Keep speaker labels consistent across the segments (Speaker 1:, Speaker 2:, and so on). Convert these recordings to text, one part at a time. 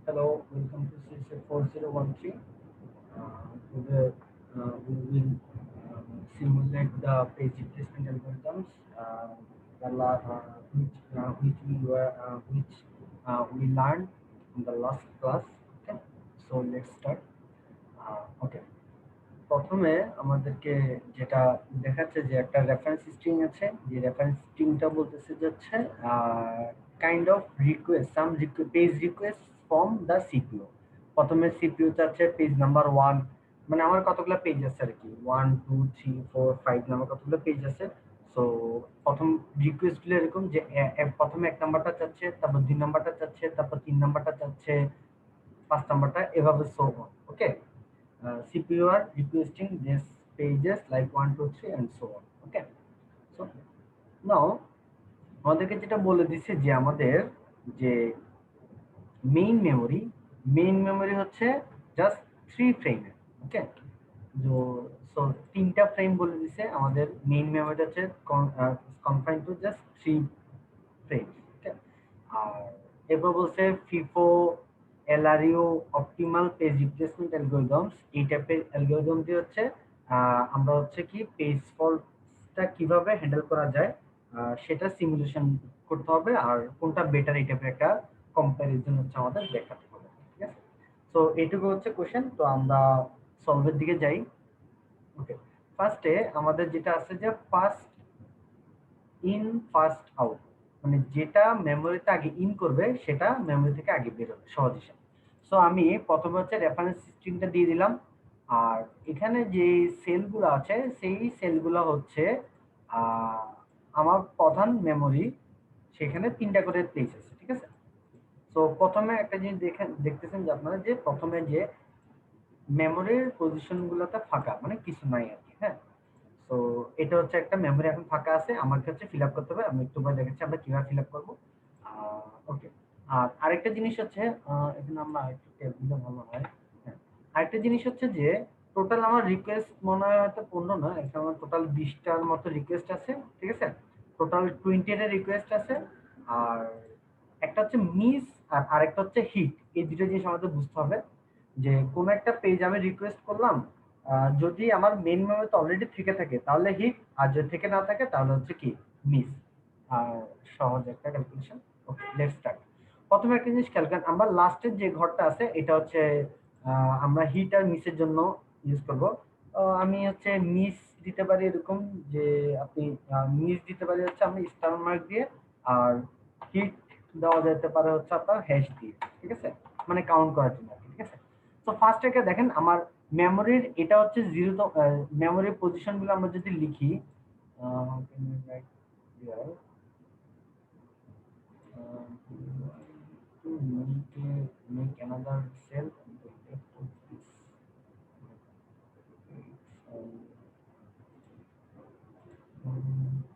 Speaker 1: Hello, welcome to CSA 4013. Today we will simulate the page replacement algorithms, which we learned in the last class. Okay, so let's start. Okay. প্রথমে আমাদেরকে যেটা দেখাচ্ছে যে একটা reference string আছে, যে reference স্ট্রিংটা বলতেছে যে হচ্ছে kind of request page request from the CPU. প্রথমে সিপিইউ চাচ্ছে পেজ নাম্বার 1, মানে আমার কতগুলো পেজ আছে আর কি, 1 2 3 4 5 নাম্বার কতগুলো পেজ আছে। সো প্রথম রিকোয়েস্ট গুলো এরকম যে প্রথমে 1 নাম্বারটা চাচ্ছে, তারপর 2 নাম্বারটা চাচ্ছে, তারপর 3 নাম্বারটা চাচ্ছে, 5 নাম্বারটা, এভাবে so on. Okay, CPU are requesting these pages like 1 2 3 and so on. Okay, so now আমাদেরকে যেটা বলে দিচ্ছে যে আমাদের যে মেইন মেমোরি হচ্ছে জাস্ট 3 ফ্রেমের। ওকে, তো সো তিনটা ফ্রেম বলে দিছে, আমাদের মেইন মেমোরি হচ্ছে confined to just 3 frames. Okay, আর এরপর বলছে FIFO LRU optimal page replacement algorithms, এই টাইপের অ্যালগরিদম দিয়ে হচ্ছে আমরা হচ্ছে কি পেজ ফল্টটা কিভাবে হ্যান্ডেল করা যায় সেটা সিমুলেশন করতে হবে, আর কোনটা বেটার এই টাইপের একটা কম্প্যারিজন হচ্ছে আমাদের দেখাতে হবে। ঠিক আছে, তো এইটুকু হচ্ছে কোশ্চেন। তো আমরা সলভের দিকে যাই। ওকে, ফার্স্টে আমাদের যেটা আছে যে ফার্স্ট ইন ফার্স্ট আউট, মানে যেটা মেমোরিতে আগে ইন করবে সেটা মেমোরি থেকে আগে বের হবে, সহজ হিসাব। সো আমি প্রথমে হচ্ছে রেফারেন্স স্ট্রিংটা দিয়ে দিলাম, আর এখানে যে সেলগুলো আছে সেই সেলগুলো হচ্ছে আমার প্রধান মেমোরি, সেখানে 3টা করে পেজ আছে। ঠিক আছে, তো প্রথমে একটা জিনিস দেখতেছেন যে আপনারা যে প্রথমে যে মেমোরির পজিশন গুলোতে ফাঁকা, মানে কিছু নাই আর কি। হ্যাঁ, তো এটা হচ্ছে একটা মেমোরি এখন ফাঁকা আছে, আমাকে হচ্ছে ফিল আপ করতে হবে। আমি একটু পরে দেখাচ্ছি আমরা কিভাবে ফিল আপ করবো। ওকে, আর আরেকটা জিনিস হচ্ছে এখানে আমরা আরেকটু ট্যাব দিলে ভালো হয়। হ্যাঁ, আরেকটা জিনিস হচ্ছে যে টোটাল আমার রিকোয়েস্ট মনে হয় হয়তো 15 না, এখানে আমার টোটাল 20টার মতো রিকোয়েস্ট আছে। ঠিক আছে, টোটাল 20 এর রিকোয়েস্ট আছে। আর একটা হচ্ছে মিস, আর আরেকটা হচ্ছে হিট। এই দুটো জিনিস আমাদের বুঝতে হবে যে কোনো একটা পেজ আমি রিকোয়েস্ট করলাম, যদি আমার মেইন মেমোরিতে অলরেডি থেকে থাকে তাহলে হিট, আর যদি থেকে না থাকে তাহলে হচ্ছে কি মিস। আর সহজ একটা ক্যালকুলেশন। Okay, let's start. প্রথমে একটা জিনিস খেয়াল করেন, আমরা লাস্টের যে ঘরটা আছে এটা হচ্ছে আমরা হিট আর মিসের জন্য ইউজ করব। আমি হচ্ছে মিস দিতে পারি এরকম যে আপনি মিস দিতে পারি হচ্ছে আমি স্টার মার্ক দিয়ে, আর হিট দেওয়া যেতে পারে হচ্ছে আপনার হ্যাশ দিয়ে। ঠিক আছে, মানে কাউন্ট করার জন্য। ঠিক আছে, তো ফার্স্ট একে দেখেন আমার মেমোরির এটা হচ্ছে 0 তো মেমোরির পজিশন গুলো আমরা যদি লিখি, can we write here, to make another cell and to put this.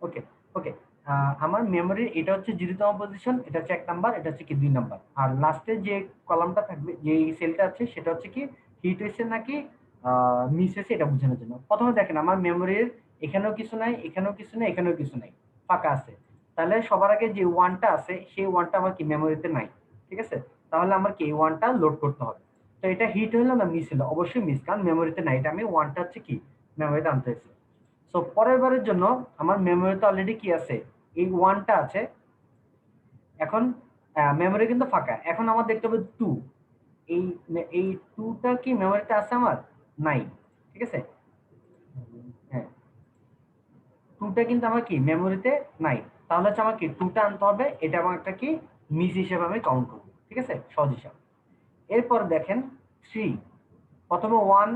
Speaker 1: ওকে, ওকে, আমার মেমোরির এটা হচ্ছে 0তম পজিশন, এটা হচ্ছে 1 নাম্বার, এটা হচ্ছে কি 2 নাম্বার, আর লাস্টে যে কলামটা থাকবে, যে সেলটা আছে সেটা হচ্ছে কি হিট হয়েছে নাকি মিস হয়েছে এটা বোঝানোর জন্য। প্রথমে দেখেন আমার মেমোরির এখানেও কিছু নাই, এখানেও কিছু নাই, এখানেও কিছু নাই, ফাঁকা আছে। তাহলে সবার আগে যে ওয়ানটা আছে সেই ওয়ানটা আমার কি মেমোরিতে নাই। ঠিক আছে, তাহলে আমার কি এই ওয়ানটা লোড করতে হবে। তো এটা হিট হলো না মিস হলো, অবশ্যই মিস, কারণ মেমোরিতে নাই, এটা আমি ওয়ানটা হচ্ছে কি মেমোরিতে আনতে হয়েছে। সো পরের বারের জন্য আমার মেমোরিতে অলরেডি কি আছে, এই ওয়ানটা আছে। এখন মেমোরি কিন্তু ফাঁকা, এখন আমার দেখতে হবে টু, এই এই টুটা কি মেমোরিতে আছে আমার, নাই। ঠিক আছে, হ্যাঁ, টুটা কিন্তু আমার কি মেমোরিতে নাই, তাহলে হচ্ছে আমার কি টুটা আনতে হবে, এটা আমার একটা কি মিস হিসেবে আমি কাউন্ট করবো। ঠিক আছে, সহজ হিসাব। এরপর দেখেন 3, প্রথমে 1,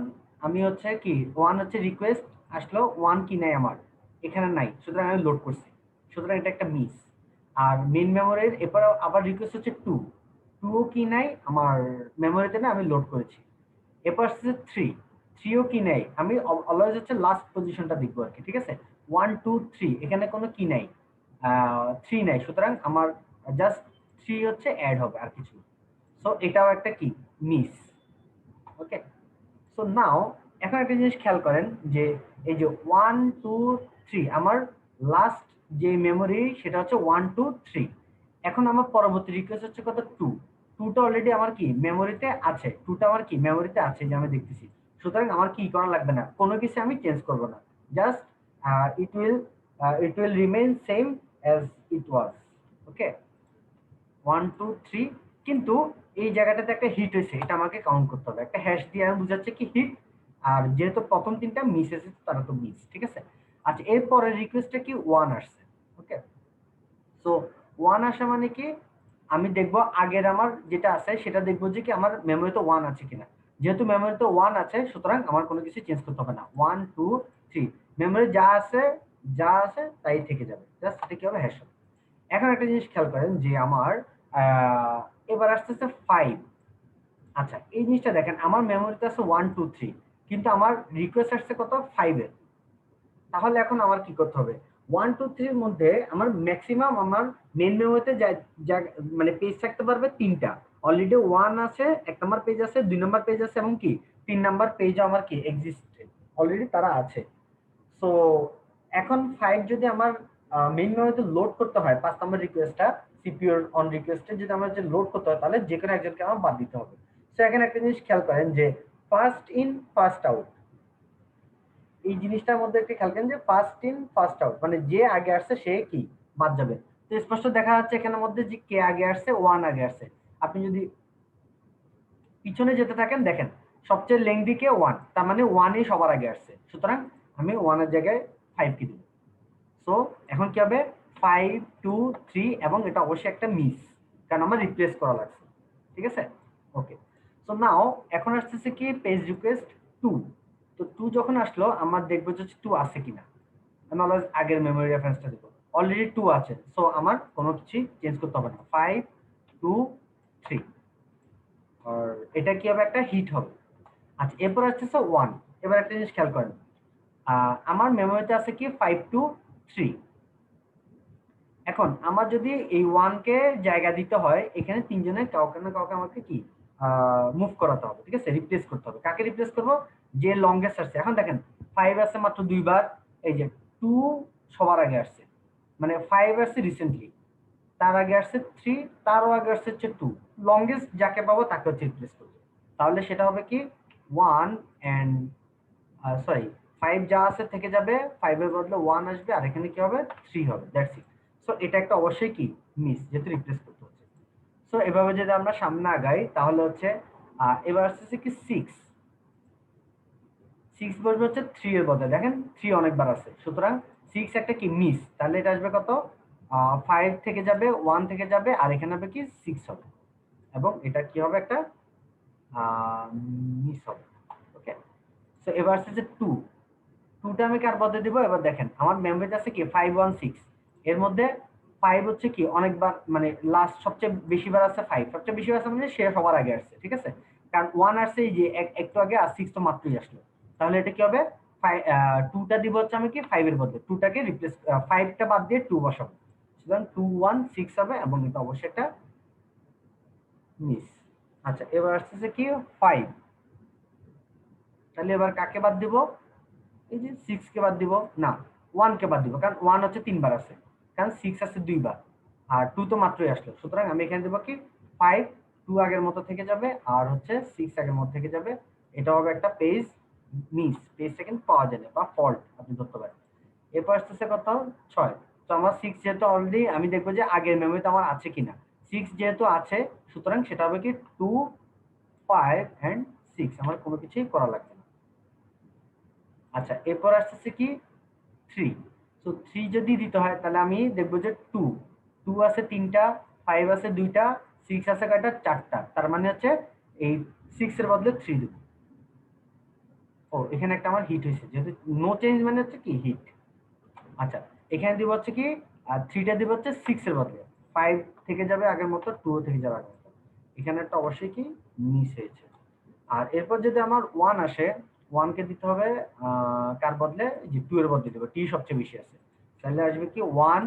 Speaker 1: আমি হচ্ছে কি 1 হচ্ছে রিকোয়েস্ট আসলো, 1 কি নাই আমার এখানে নাই, সুতরাং আমি লোড করছি, সুতরাং এটা একটা মিস। আর মেইন মেমোরির এরপর আবার রিকোয়েস্ট হচ্ছে 2, 2 কি নাই আমার মেমোরিতে না, আমি লোড করেছি। এরপর হচ্ছে 3, 3ও কি নাই, আমি অলওয়েজ হচ্ছে লাস্ট পজিশনটা দেখবো আর কি। ঠিক আছে, 1 2 3 এখানে কোনো কি নাই, 3 নাই, সুতরাং আমার জাস্ট 3 হচ্ছে অ্যাড হবে আর কিছু। সো এটাও একটা কি মিস। ওকে, সো নাও এখন একটা জিনিস খেয়াল করেন যে এই যে 1 2 3 আমার লাস্ট যে মেমোরি সেটা হচ্ছে 1 2 3। এখন আমার পরবর্তী রিকোয়েস্ট হচ্ছে কত 2, 2টা অলরেডি আমার কি মেমোরিতে আছে, 2টা আমার কি মেমোরিতে আছে যে আমি দেখতেছি। সুতরাং আমার কি করা লাগবে না, কোনো কিছু আমি চেঞ্জ করব না, just it will remain same as it ওয়াজ। ওকে, 1 2 3। কিন্তু এই জায়গাটাতে একটা হিট হয়েছে, এটা আমাকে কাউন্ট করতে হবে, একটা হ্যাশ দিয়ে আমি বুঝাচ্ছে কি হিট। আর যেহেতু প্রথম তিনটা মিস এসেছে তারা তো মিস, ঠিক আছে। আচ্ছা, এরপরে রিকোয়েস্টটা কি 1 আসছে। ওকে, সো 1 আসা মানে কি আমি দেখবো আগের আমার যেটা আছে সেটা দেখবো যে কি আমার মেমোরিতে 1 আছে কিনা। যেহেতু মেমোরিতে 1 আছে সুতরাং আমার কোনো কিছু চেঞ্জ করতে হবে না। 1 2 3 মেমোরি যা আছে তাই থেকে যাবে, জাস্ট এটা কি হবে হ্যাশ হবে। এখন একটা জিনিস খেয়াল করেন যে আমার এবার আসতেছে 5। আচ্ছা, এই জিনিসটা দেখেন আমার মেমোরিতে আছে 1 2 3, কিন্তু আমার রিকোয়েস্ট আসছে কত 5 এর। তাহলে এখন আমার কি করতে হবে, 1 2 3 এর মধ্যে আমার ম্যাক্সিমাম আমার মেন মেমোরিতে মানে পেজ থাকতে পারবে 3টা। অলরেডি 1 আছে, 1 নাম্বার পেজ আছে, 2 নাম্বার পেজ আছে, এবং কি 3 নাম্বার পেজও আমার কি এক্সিস্টেড, অলরেডি তারা আছে। সো এখন 5 যদি আমার মেইন মেমোরিতে লোড করতে হয়, 5 নাম্বার রিকোয়েস্টটা সিপিইউ অন রিকোয়েস্টে যদি আমার যে লোড করতে হয়, তাহলে যে কোনো একজনকে আমার বাদ দিতে হবে। সো এখানে একটা জিনিস খেয়াল করেন যে ফার্স্ট ইন ফার্স্ট আউট, এই জিনিসটার মধ্যে একটু খেয়াল করেন যে ফার্স্ট ইন ফার্স্ট আউট মানে যে আগে আসছে সে কি বাদ যাবে। তো স্পষ্ট দেখা যাচ্ছে এখানের মধ্যে যে কে আগে আসছে, 1 আগে আসছে। আপনি যদি পিছনে যেতে থাকেন দেখেন সবচেয়ে লেংদি কে 1, তার মানে 1ই সবার আগে আসছে, সুতরাং আমি 1 এর জায়গায় 5 কি দেব। সো এখন কি হবে 5 2 3, এবং এটা অবশ্যই একটা মিস, কারণ আমার রিপ্লেস করা লাগছে, ঠিক আছে। ওকে, সো নাও এখন আসতেছে কি পেজ রিকোয়েস্ট 2। তো 2 যখন আসলো আমার দেখবো যে 2 আছে কিনা। আমি অলওয়েজ আগের মেমোরি রেফারেন্সটা দেবো, অলরেডি 2 আছে, সো আমার কোনো কিছু চেঞ্জ করতে হবে না। 5 2 3, আর এটা কি হবে একটা হিট হবে। আচ্ছা, এরপর আসতেছে 1। এবার একটা জিনিস খেয়াল করেন, আমার মেমোরিতে আছে কি 5 2 3। এখন আমার যদি এই 1 কে জায়গা দিতে হয়, এখানে তিনজনের কাউকে না কাউকে আমাকে কি মুভ করাতে হবে, ঠিক আছে, রিপ্লেস করতে হবে। কাকে রিপ্লেস করব, যে লংগেস্ট আসছে। এখন দেখেন 5 আসছে মাত্র 2 বার, এই যে 2 সবার আগে আসছে, মানে 5 আসছে রিসেন্টলি, তার আগে আসছে 3, তারও আগে আসছে হচ্ছে 2। লংগেস্ট যাকে পাবো তাকে হচ্ছে রিপ্লেস করবো। তাহলে সেটা হবে কি 1 এন্ড সরি 5 যা আছে থেকে যাবে, 5 এর বদলে 1 আসবে, আর এখানে কি হবে 3 হবে, দ্যাটস ইট। সো এটা একটা অবশ্যই কি মিস, যেহেতু রিপ্লেস করতে হচ্ছে। সো এভাবে যদি আমরা সামনে আগাই তাহলে হচ্ছে এবার আসছে কি 6। 6 বসবে হচ্ছে 3 এর বদলে, দেখেন 3 অনেকবার আছে, সুতরাং 6 একটা কি মিস, তাহলে এটা আসবে কত 5 থেকে যাবে, 1 থেকে যাবে, আর এখানে হবে কি 6 হবে, এবং এটা কি হবে একটা মিস হবে। ওকে, সো এবার আসছে 2। 2টা আমি কার বদলে দিব, এবার দেখেন আমার মেমোরিতে আছে কি 516। এর মধ্যে 5 হচ্ছে কি অনেকবার, মানে লাস্ট সবচেয়ে বেশি বার আছে 5, সবচেয়ে বেশি বার আছে মানে সে সবার আগে আসছে, ঠিক আছে। কারণ 1 আসছে এই যে একটু আগে, আর 6 তো মাত্রই আসলো। তাহলে এটা কি হবে 2টা দিব হচ্ছে আমি কি 5 এর বদলে, 2টাকে রিপ্লেস 5টা বাদ দিয়ে 2 বসাবো, সুতরাং 2 1 6 হবে, এবং এটা অবশ্যই একটা মিস। আচ্ছা, এবার আসতেছে কি 5। তাহলে এবার কাকে বাদ দিব, এই যে 6 কে বাদ দিব না, 1 কে বাদ দিব, কারণ 1 হচ্ছে 3 বার আছে, কারণ 6 আছে 2 বার, আর 2 তো মাত্রই আসলো, সুতরাং আমি এখানে দেব কি 5, 2 আগের মতো থেকে যাবে, আর হচ্ছে 6 আগের মতো থেকে যাবে। এটা হবে একটা পেজ মিস, পেজ সেকেন্ড পাওয়া যাবে বা ফল্ট আপনি ধরতে পারেন। এরপর আসতেছে কত 6। তো আমার 6 যেহেতু অলরেডি আমি দেখবো যে আগের মেমোরিতে আমার আছে কিনা। 6 যেহেতু আছে সুতরাং সেটা হবে কি 2 5 এন্ড 6, আমার কোনো কিছুই করা লাগবে না। আচ্ছা, এরপর আসতেছে কি 3। সো 3 যদি দিতে হয় তাহলে আমি দেখবো যে 2 2 আছে 3টা, 5 আছে 2টা, 6 আছে কয়টা 4টা, তার মানে হচ্ছে এই 6 এর বদলে 3 দেব। ও, এখানে একটা আমার হিট হয়েছে, যেহেতু নো চেঞ্জ মানে হচ্ছে কি হিট। আচ্ছা, এখানে দিব হচ্ছে কি আর 3টা দিব হচ্ছে 6 এর বদলে, 5 থেকে যাবে আগের মতো, 2 থেকে যাবে আগের মতো, এখানে একটা অবশ্যই কি মিস হয়েছে। আর এরপর যদি আমার 1 আসে, 1 কে দিতে হবে কার বদলে, যে 2 এর বদলে দেবো, টি সবচেয়ে বেশি আছে, তাহলে আসবে কি 1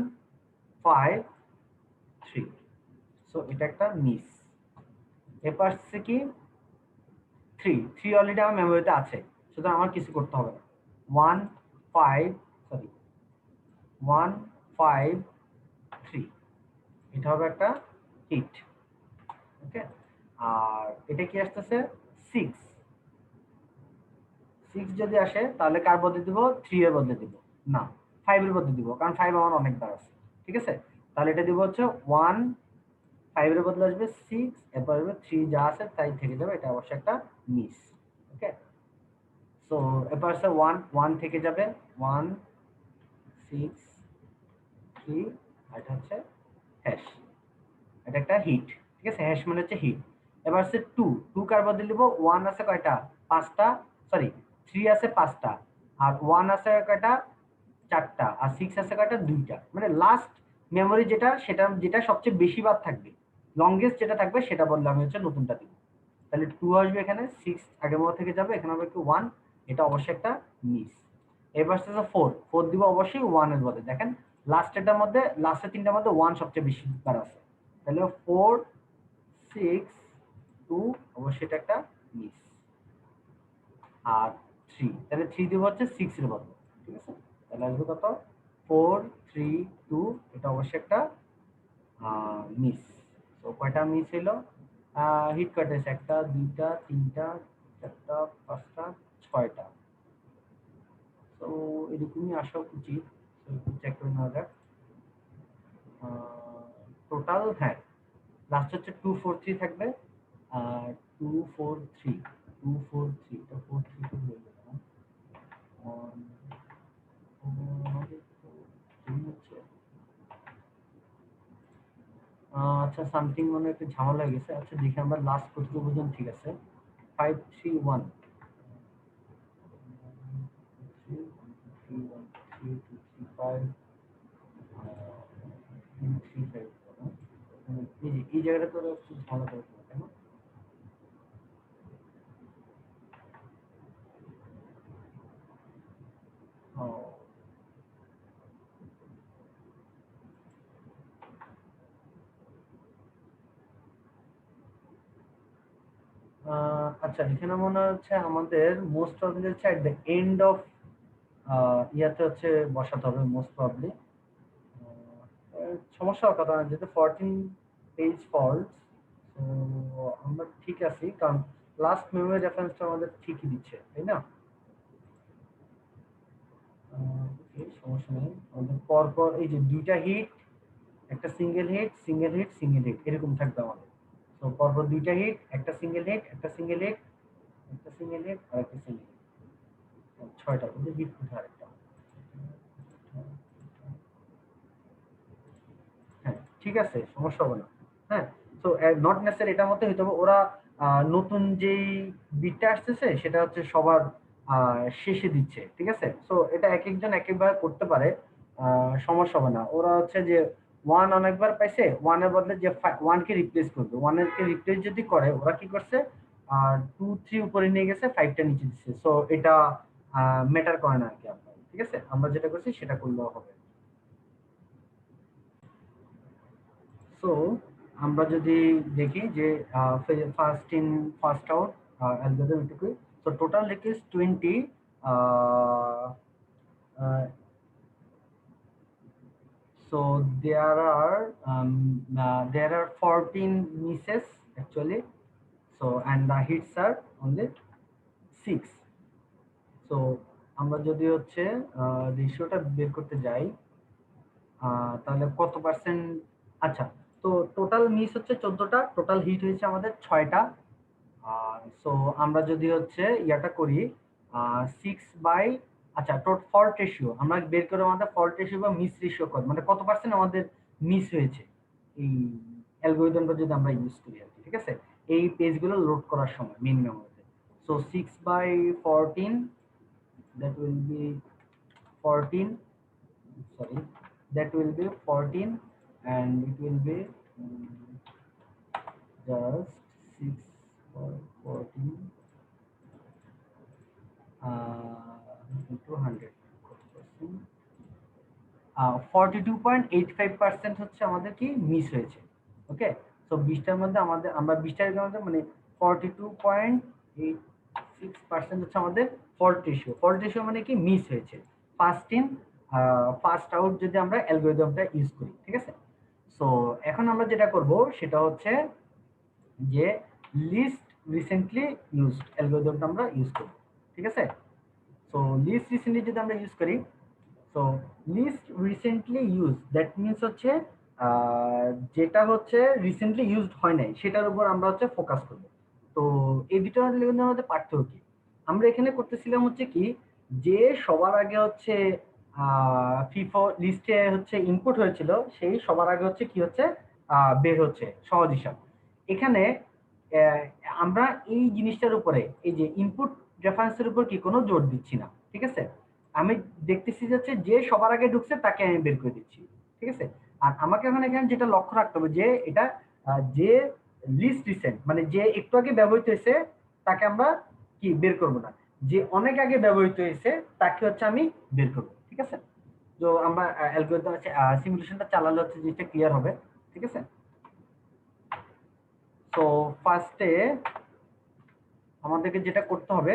Speaker 1: 5 3। সো এটা একটা মিস। এরপর আসছে কি 3 3 অলরেডি আমার মেমোরিতে আছে, সুতরাং আমার কিছু করতে হবে না। 1 5 সরি 1 5 3, এটা হবে একটা হিট। ওকে, আর এটা কি আসতেছে 6 6 যদি আসে তাহলে কার বদলে দিব 3 এর বদলে দিব, না 5 এর বদলে দিব, কারণ 5 আমার অনেকবার আছে। ঠিক আছে, তাহলে এটা দিব হচ্ছে 1, 5 এর বদলে আসবে 6, এরপর আসবে 3, যা আছে তাই থেকে যাবে, এটা অবশ্যই একটা মিস। ওকে, সো এরপর আছে 1, 1 থেকে যাবে 1, 6, 3, আর এটা হচ্ছে হ্যাশ, এটা একটা হিট। ঠিক আছে, হ্যাশ মানে হচ্ছে হিট। এবার আছে 2, 2 কার বদলে দিব, 1 আছে কয়টা, 5টা, সরি 3 আছে 5টা, আর 1 আছে কয়টা, 4টা, আর 6 আছে কয়টা, 2টা। মানে লাস্ট মেমরি যেটা, সেটা যেটা সবচেয়ে বেশি বার থাকবে, লংগেস্ট যেটা থাকবে সেটা বললে আমি হচ্ছে নতুনটা দিব। তাহলে 2 আসবে এখানে, 6 আগের মতো থেকে যাবে, এখানে হবে কি 1, এটা অবশ্যই একটা মিস। এবার আছে 4, 4 দিব অবশ্যই 1 এর বদলে। দেখেন লাস্টেরটার মধ্যে, লাস্টের তিনটার মধ্যে 1 সবচেয়ে বেশি বার আছে, তাহলে 4, 6, 2, অবশ্যই এটা একটা মিস। আর 3, তাহলে 3 দিব হচ্ছে 6 এর বদলে। ঠিক আছে, তাহলে আসবে কত, 4, 3, 2, এটা অবশ্যই একটা মিস। তো কয়টা মিস হলো, হিট কয়টা আছে, একটা, দুইটা, তিনটা, চারটা, পাঁচটা, ছয়টা। তো এরকমই আসা উচিত। চেক করে নেওয়া যাক। টোটাল, হ্যাঁ, লাস্ট হচ্ছে 243 থাকবে, আর 243, 243, এটা 43 তো হয়ে গেল না। আমাদের তো এই হচ্ছে, আচ্ছা সামথিং মনে হয় একটু ঝামেলা হয়ে গেছে। আচ্ছা দেখি আমরা লাস্ট কতটুকু পর্যন্ত ঠিক আছে। 531, 3, 1, 2, 3, 5, এই জায়গাটা তো একটু ঝামেলা করে ফেলবে, তাই না? ও, আচ্ছা এখানে মনে হচ্ছে আমাদের মোস্ট প্রবলি হচ্ছে এট দ্য এন্ড অফ ইয়াতে হচ্ছে বসাতে হবে মোস্ট প্রবলি। সমস্যা হওয়ার কথা না, যেহেতু 14 পেজ ফল্টস, তো আমরা ঠিক আছি, কারণ লাস্ট মেমোরি রেফারেন্সটা আমাদের ঠিকই দিচ্ছে, তাই না? ওকে, সমস্যা নেই। আমাদের পরপর এই যে দুইটা হিট, একটা single hit, single hit, single hit, এরকম থাকবে আমাদের। তো পরপর দুইটা হিট, একটা সিঙ্গেল হিট, একটা সিঙ্গেল হিট, একটা সিঙ্গেল হিট, আর একটা সিঙ্গেল হিট, 6টা কিন্তু হিট উঠে আরেকটা। হ্যাঁ ঠিক আছে, সমস্যা হবে না। হ্যাঁ, তো নট নেসেসারি এটার মধ্যে হইতে হবে, ওরা নতুন যেই বিটটা আসতেছে সেটা হচ্ছে সবার শেষে দিচ্ছে। ঠিক আছে, সো এটা এক একজন এক একবার করতে পারে, সমস্যা হবে না। ওরা হচ্ছে যে 1 অনেকবার পাইছে, 1 এর বদলে যে 1 কে রিপ্লেস করবে, 1 এর কে রিপ্লেস যদি করে, ওরা কি করছে, 2, 3 উপরে নিয়ে গেছে, 5টা নিচে দিচ্ছে। সো এটা ম্যাটার করে না আর কি আপনার। ঠিক আছে, আমরা যেটা করছি সেটা করলেও হবে। সো আমরা যদি দেখি যে first in first out algorithm এটুকুই। So total request 20, so there are 14 misses actually, so and the hits are only 6. so আমরা যদি হচ্ছে রেশিওটা বের করতে যাই, তাহলে কত পার্সেন্ট, আচ্ছা, তো টোটাল মিস হচ্ছে 14টা, টোটাল হিট হয়েছে আমাদের 6টা। সো আমরা যদি হচ্ছে ইয়াটা করি 6 বাই, আচ্ছা ফল্ট রেশিও আমরা বের করে, আমাদের ফল্ট রেশিও বা মিস রেশিও কত, মানে কত পার্সেন্ট আমাদের মিস হয়েছে এই অ্যালগরিদমটা যদি আমরা ইউজ করি আর কি। ঠিক আছে, এই পেজগুলো লোড করার সময় মেইন মেমোরিতে। So 6 by 14, that will be 14, sorry, that will be 14, and it will be just 6 by 14 into 100, 42.85% হচ্ছে আমাদের কি মিস হয়েছে। ওকে, তো 20টার মধ্যে আমাদের, আমরা 20টার মধ্যে মানে 42.86% হচ্ছে আমাদের ফল্ট রেশিও। ফল্ট রেশিও মানে কি মিস হয়েছে ফার্স্ট ইন ফার্স্ট আউট যদি আমরা অ্যালগরিদমটা ইউজ করি। ঠিক আছে, সো এখন আমরা যেটা করব সেটা হচ্ছে যে লিস্ট রিসেন্টলি ইউজড অ্যালগরিদমটা আমরা ইউজ করব, ঠিক আছে। সো লিস্ট রিসেন্টলি যদি আমরা ইউজ করি, so least recently use that means হচ্ছে যেটা হচ্ছে রিসেন্টলি ইউজড হয় নাই সেটার উপর আমরা হচ্ছে ফোকাস করব। তো এই দুটোর মধ্যে পার্থক্য কি, আমরা এখানে করতেছিলাম হচ্ছে কি, যে সবার আগে হচ্ছে ফিফো লিস্টে হচ্ছে ইনপুট হয়েছিল সেই সবার আগে হচ্ছে কি হচ্ছে বের হচ্ছে সহজ হিসাব। এখানে আহ, আমরা এই জিনিসটার উপরে এই যে ইনপুট রেফারেন্সের উপর কি কোনো জোর দিচ্ছি না, ঠিক আছে। আমি দেখতেছি যাচ্ছে যে সবার আগে ঢুকছে তাকে আমি বের করে দিচ্ছি, ঠিক আছে। আর আমাকে এখন এখানে যেটা লক্ষ্য রাখতে হবে যে এটা যে লিস্ট রিসেন্ট মানে যে একটু আগে ব্যবহৃত হয়েছে তাকে আমরা কি বের করব না, যে অনেক আগে ব্যবহৃত হয়েছে তাকে হচ্ছে আমি বের করব, ঠিক আছে। তো আমরা অ্যালগরিদম আছে সিমুলেশনটা চালালে হচ্ছে জিনিসটা ক্লিয়ার হবে, ঠিক আছে। তো ফার্স্টে আমাদেরকে যেটা করতে হবে,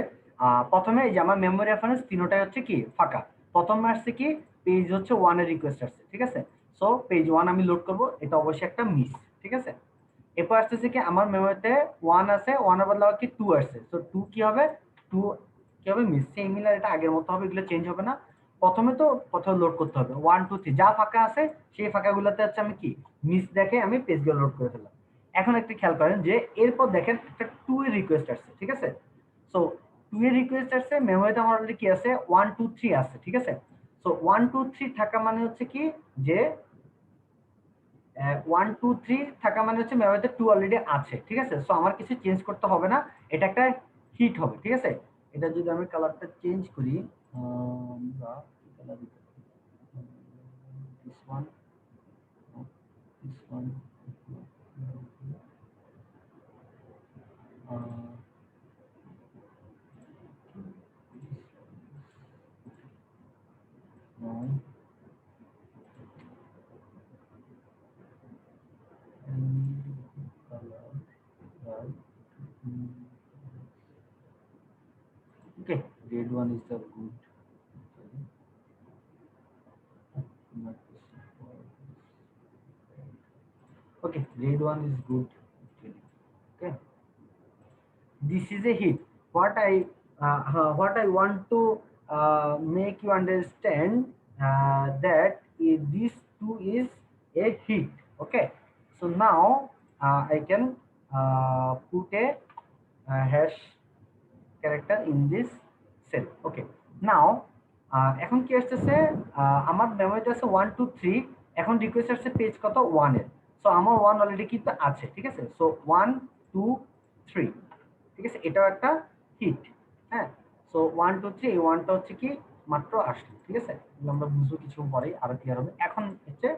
Speaker 1: প্রথমে এই যে আমার মেমোরি রেফারেন্স তিনটাই হচ্ছে কি ফাঁকা। প্রথমে আসছে কি পেজ হচ্ছে 1 এর রিকোয়েস্ট আসছে, ঠিক আছে। সো পেজ 1 আমি লোড করব, এটা অবশ্যই একটা মিস, ঠিক আছে। এরপর আসতেছে কি আমার মেমোরিতে 1 আছে, 1 এর বদলে কি 2 আসছে, সো 2 কি হবে, 2 কি হবে মিস। সিমিলার, এটা আগের মতো হবে, এগুলো চেঞ্জ হবে না। প্রথমে লোড করতে হবে 1 2 3 যা ফাঁকা আছে সেই ফাঁকাগুলোতে হচ্ছে আমি কি মিস দেখে আমি পেজগুলো লোড করে ফেললাম। এখন একটু খেয়াল করেন যে এরপর দেখেন একটা 2 এর রিকোয়েস্ট আসছে, ঠিক আছে। সো 2 এর রিকোয়েস্ট আসছে, মেমোরিতে আমার অলরেডি কি আছে 1 2 3 আছে, ঠিক আছে। সো 1 2 3 থাকা মানে হচ্ছে কি যে 1 2 3 থাকা মানে হচ্ছে মেমোরিতে 2 অলরেডি আছে, ঠিক আছে। সো আমার কিছু চেঞ্জ করতে হবে না, এটা একটা হিট হবে, ঠিক আছে। এটা যদি আমি কালারটা চেঞ্জ করি, আমরা কালার দিতে this one, this one, okay, red one is the good. Okay, red one is good. Okay, this is a hit. What I want to make you understand that this two is a hit. Okay, so now I can put a hash character in this cell. Okay, now এখন কি আসতেছে, আমার মেমোরিতে আছে 1 2 3, এখন request আসছে page কত 1 এর। So আমার 1 অলরেডি কিন্তু আছে, ঠিক আছে। সো 1 2 3, ঠিক আছে, এটাও একটা হিট। হ্যাঁ, সো 1 2 3 এই 1টা হচ্ছে কি মাত্র আসলো, ঠিক আছে। এগুলো আমরা বুঝবো কিছু পরে আরো ক্লিয়ার হবে। এখন হচ্ছে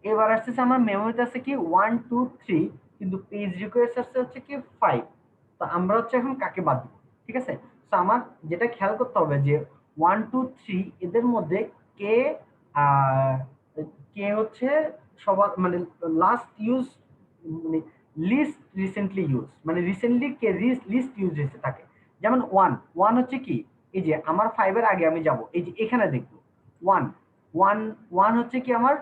Speaker 1: এবার আসতেছে আমার মেমোরিতে আছে কি 1 2 3, কিন্তু পেজ রিকোয়েস্ট আসছে হচ্ছে কি 5। তো আমরা হচ্ছে এখন কাকে বাদ দিব, ঠিক আছে। তো আমার যেটা খেয়াল করতে হবে যে 1 2 3 এদের মধ্যে কে আহ, কে হচ্ছে সবার মানে লাস্ট ইউজ মানে লিস্ট রিসেন্টলি ইউজ, মানে রিসেন্টলি কে লিস্ট ইউজ হয়েছে থাকে। যেমন 1 1 হচ্ছে কি এই যে আমার 5 এর আগে আমি যাব, এই যে এখানে দেখবো 1 1 1 হচ্ছে কি আমার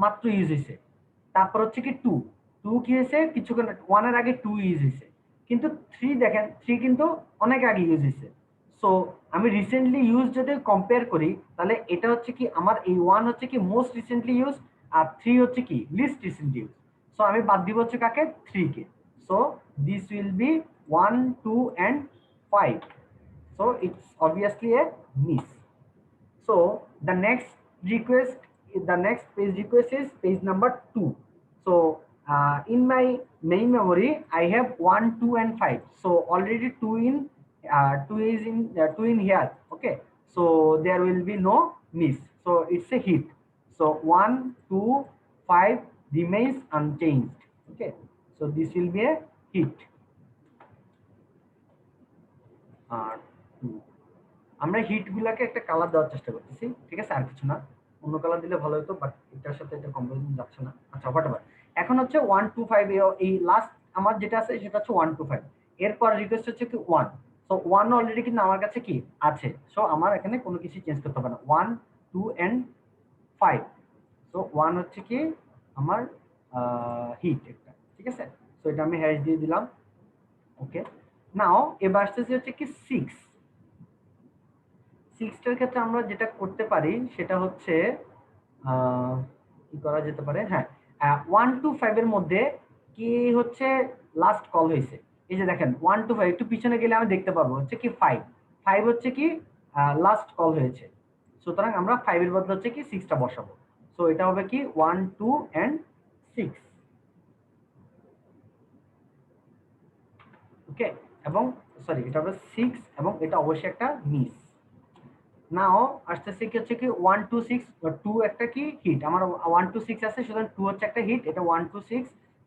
Speaker 1: মাত্র ইউজ হয়েছে। তারপর হচ্ছে কি 2 2 কি হয়েছে কিছুক্ষণ 1 এর আগে 2 ইউজ হয়েছে। কিন্তু 3 দেখেন 3 কিন্তু অনেক আগে ইউজ হয়েছে। সো আমি রিসেন্টলি ইউজ যদি কম্পেয়ার করি তাহলে এটা হচ্ছে কি আমার এই 1 হচ্ছে কি মোস্ট রিসেন্টলি ইউজ, আর 3 হচ্ছে কি লিস্ট রিসেন্টলি ইউজ। সো আমি বাদ দিব হচ্ছে কাকে 3 কে। So this will be 1 2 and 5, so it's obviously a miss. So the next page request is page number 2. So in my main memory I have 1 2 and 5, so already 2 in 2 is in 2 in here. Okay, so there will be no miss, so it's a hit. So 1 2 5 remains unchanged. Okay, so this will be a hit. 2 আমরা hit গুলাকে একটা colour দেওয়ার চেষ্টা করতেছি, ঠিক আছে, আর কিছু না। অন্য কালার দিলে ভালো হতো, বাট এটার সাথে এটা কম্পারিজন যাচ্ছে না। আচ্ছা হোয়াটএভার। এখন হচ্ছে 1 2 5 এই লাস্ট আমার যেটা আছে সেটা হচ্ছে 1 2 5, এরপর রিকোয়েস্ট হচ্ছে কি 1। সো 1 অলরেডি কিন্তু আমার কাছে কি আছে, সো আমার এখানে কোনো কিছু চেঞ্জ করতে হবে না। 1 2 and 5, সো 1 হচ্ছে কি আমার হিট একটা, ঠিক আছে। সো এটা আমি হ্যাশ দিয়ে দিলাম। ওকে, নাও এবার আসতেছে হচ্ছে কি 6টার ক্ষেত্রে আমরা যেটা করতে পারি সেটা হচ্ছে কি করা যেতে পারে, হ্যাঁ 1 to 5 এর মধ্যে কি হচ্ছে লাস্ট কল হয়েছে। এই যে দেখেন 1 to 5, একটু পিছনে গেলে আমি দেখতে পারবো হচ্ছে কি 5 হচ্ছে কি লাস্ট কল হয়েছে। সুতরাং আমরা 5 এর বদলে হচ্ছে কি 6টা বসাবো। সো এটা হবে কি 1, 2 and 6। ওকে, এবং সরি এটা হবে 6 এবং এটা অবশ্যই একটা মিস। নাও আসতেছে কি হচ্ছে কি 1, 2, 6, 2 একটা কি হিট, আমার 1, 2, 6 আছে, সুতরাং 2 হচ্ছে একটা হিট, এটা 1, 2, 6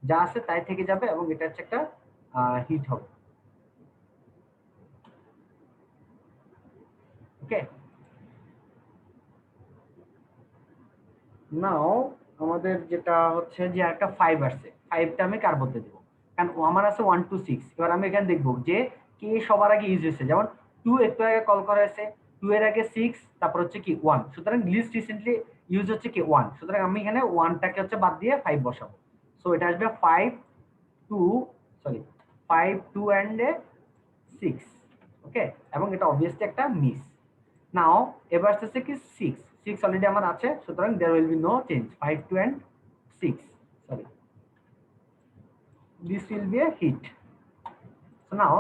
Speaker 1: যা আছে তাই থেকে যাবে এবং এটা হচ্ছে একটা হিট হবে। ওকে, নাও আমাদের যেটা হচ্ছে যে একটা 5 আসছে, 5টা আমি কার বলতে দেবো, কারণ আমার আছে 1, 2, 6। এবার আমি এখানে দেখবো যে কে সবার আগে ইউজ হয়েছে, যেমন 2 একটু আগে কল করা হয়েছে, 2 এর আগে 6, তারপর হচ্ছে কি 1, সুতরাং লিস্ট রিসেন্টলি ইউজ হচ্ছে কি 1, সুতরাং আমি এখানে 1টাকে হচ্ছে বাদ দিয়ে 5 বসাবো। সো এটা আসবে 5, 2, সরি 5, 2 and 6। ওকে, এবং এটা অবভিয়াসলি একটা মিস। নাও এবার আসতেছে কি 6 অলরেডি আমার আছে, সুতরাং there will be no change, 5, 2 and 6, sorry this will be a hit. So now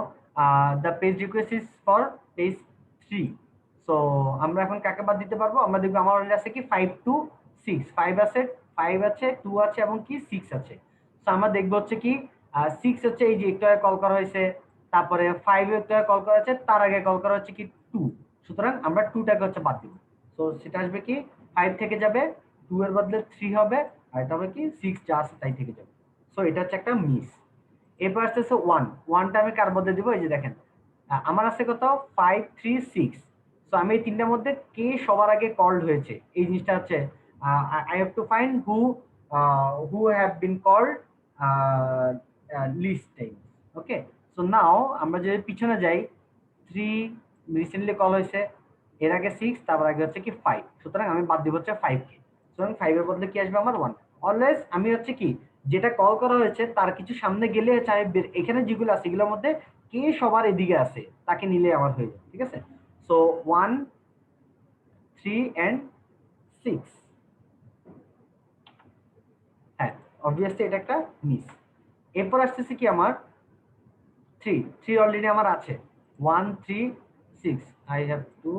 Speaker 1: the page request is for page 3. So আমরা এখন কাকে বাদ দিতে পারবো, আমরা দেখবো আমার অলরেডি আছে কি 5, 2, 6, 5 আছে, 5 আছে, 2 আছে এবং কি 6 আছে। সো আমরা দেখবো হচ্ছে কি 6 হচ্ছে এই যে একটু আগে কল করা হয়েছে, তারপরে 5 একটু আগে কল করা হয়েছে, তার আগে কল করা হচ্ছে কি 2, সুতরাং আমরা 2টাকে হচ্ছে বাদ দিব। তো সেটা আসবে কি 5 থেকে যাবে, 2 এর বদলে 3 হবে, আর এটা হবে কি 6 যা আছে তাই থেকে যাবে। সো এটা হচ্ছে একটা মিস। এরপর আসতেছে 1টা আমি কার মধ্যে দিব, এই যে দেখেন আমার আছে কত 5, 3, 6। সো আমি এই তিনটার মধ্যে কে সবার আগে কল্ড হয়েছে এই জিনিসটা হচ্ছে I have to find who have been called least time. Okay, so now আমরা যদি পিছনে যাই, 3 রিসেন্টলি কল হয়েছে, এর আগে 6, তারপর আগে হচ্ছে কি 5, সুতরাং আমি বাদ দিব হচ্ছে 5 কে। সুতরাং 5 এর বদলে কি আসবে আমার 1। অলওয়েজ আমি হচ্ছে কি যেটা কল করা হয়েছে তার কিছু সামনে গেলে হচ্ছে আমি এখানে যেগুলো আছে এগুলোর মধ্যে কে সবার এদিকে আছে তাকে নিলে আমার হয়ে যাবে, ঠিক আছে। সো 1, 3 and 6, হ্যাঁ অবভিয়াসলি এটা একটা মিস। এরপর আসতেছে কি আমার 3 অলরেডি আমার আছে, 1, 3, 6, I have to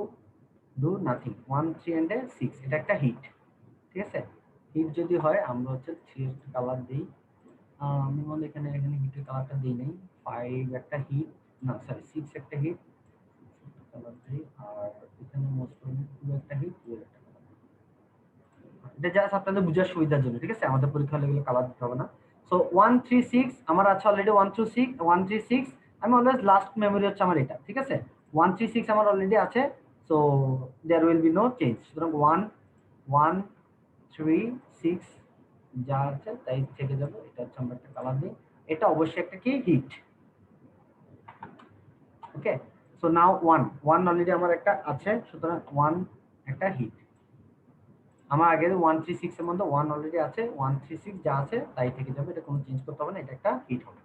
Speaker 1: do nothing, 1, 3 and 6, এটা একটা হিট, ঠিক আছে। হিট যদি হয় আমরা হচ্ছে 3 এর কালার দিই, আমি মনে এখানে এখানে হিটের কালারটা দিই নাই। 5 একটা হিট, না সরি 6 একটা হিট কালার দিই, আর এখানে মোস্ট প্রবলি 2 একটা হিট, 2 একটা কালার। এটা জাস্ট আপনাদের বোঝার সুবিধার জন্য, ঠিক আছে, আমাদের পরীক্ষা হলে এগুলো কালার দিতে হবে না। সো 1, 3, 6 আমার আছে অলরেডি, 1, 2, 6, 1, 3, 6, আমি অলওয়েজ লাস্ট মেমোরি হচ্ছে আমার এটা, ঠিক আছে। 1, 3, 6 আমার অলরেডি আছে, so there will be no change. সুতরাং 1, 1, 3, 6 যা আছে তাই থেকে যাবে, এটা হচ্ছে আমরা একটা কালার দিই, এটা অবশ্যই একটা কি হিট। ওকে, সো নাও 1 অলরেডি আমার একটা আছে, সুতরাং 1 একটা হিট। আমার আগে 1, 3, 6 এর মধ্যে 1 অলরেডি আছে, 1, 3, 6 যা আছে তাই থেকে যাবে, এটা কোনো চেঞ্জ করতে হবে না, এটা একটা হিট হবে।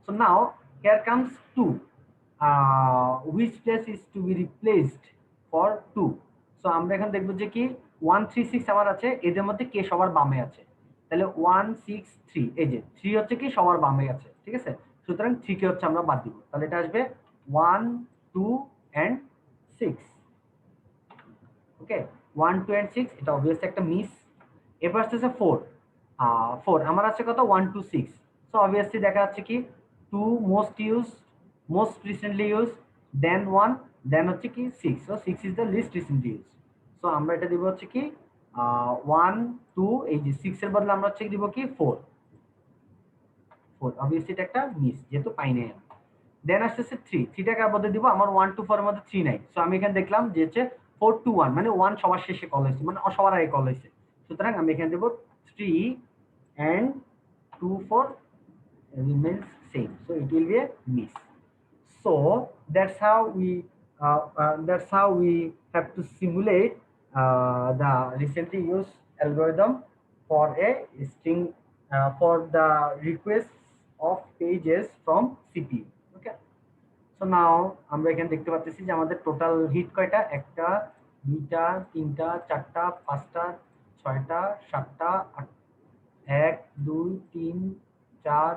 Speaker 1: So now here comes 2, which place is to be replaced for 2। So আমরা এখন দেখবো যে কি 1, 3, 6 আমার আছে, এদের মধ্যে কে সবার বামে আছে, তাহলে 1, 6, 3, এই যে 3 হচ্ছে কি সবার বামে আছে, ঠিক আছে। সুতরাং 3 কে হচ্ছে আমরা বাদ দিব, তাহলে এটা আসবে 1, 2 and 6। ওকে, 1, 2 and 6 এটা অবভিয়াসলি একটা মিস। এরপর আসতেছে 4 আমার আছে কত 1, 2, 6। সো অবভিয়াসলি দেখা যাচ্ছে কি 2 most use, most recently use, then 1, then হচ্ছে কি 6। So 6 is the least recently use. সো আমরা এটা দিব হচ্ছে কি 1, 2, এই যে 6 এর বদলে আমরা হচ্ছে দিব কি 4। অবভিয়াসলি এটা একটা মিস যেহেতু পাই নাই আমি। দেন আসতেছে 3টাকে বদলে দিব, আমার 1, 2, 4 এর মধ্যে 3 নাই। সো আমি এখানে দেখলাম যে হচ্ছে 4, 2, 1 মানে 1 সবার শেষে কল হয়েছে, মানে সবার আগে কল হয়েছে। সুতরাং আমি এখানে দেব 3 and 2, 4 remains same, so it will be a miss. So that's how we have to simulate the recently used algorithm for a string for the request of pages from CPU. Okay, নাও আমরা এখানে দেখতে পাচ্ছি যে আমাদের total hit কয়টা, একটা দুইটা তিনটা চারটা পাঁচটা ছয়টা সাতটা আট, 1 2 3 4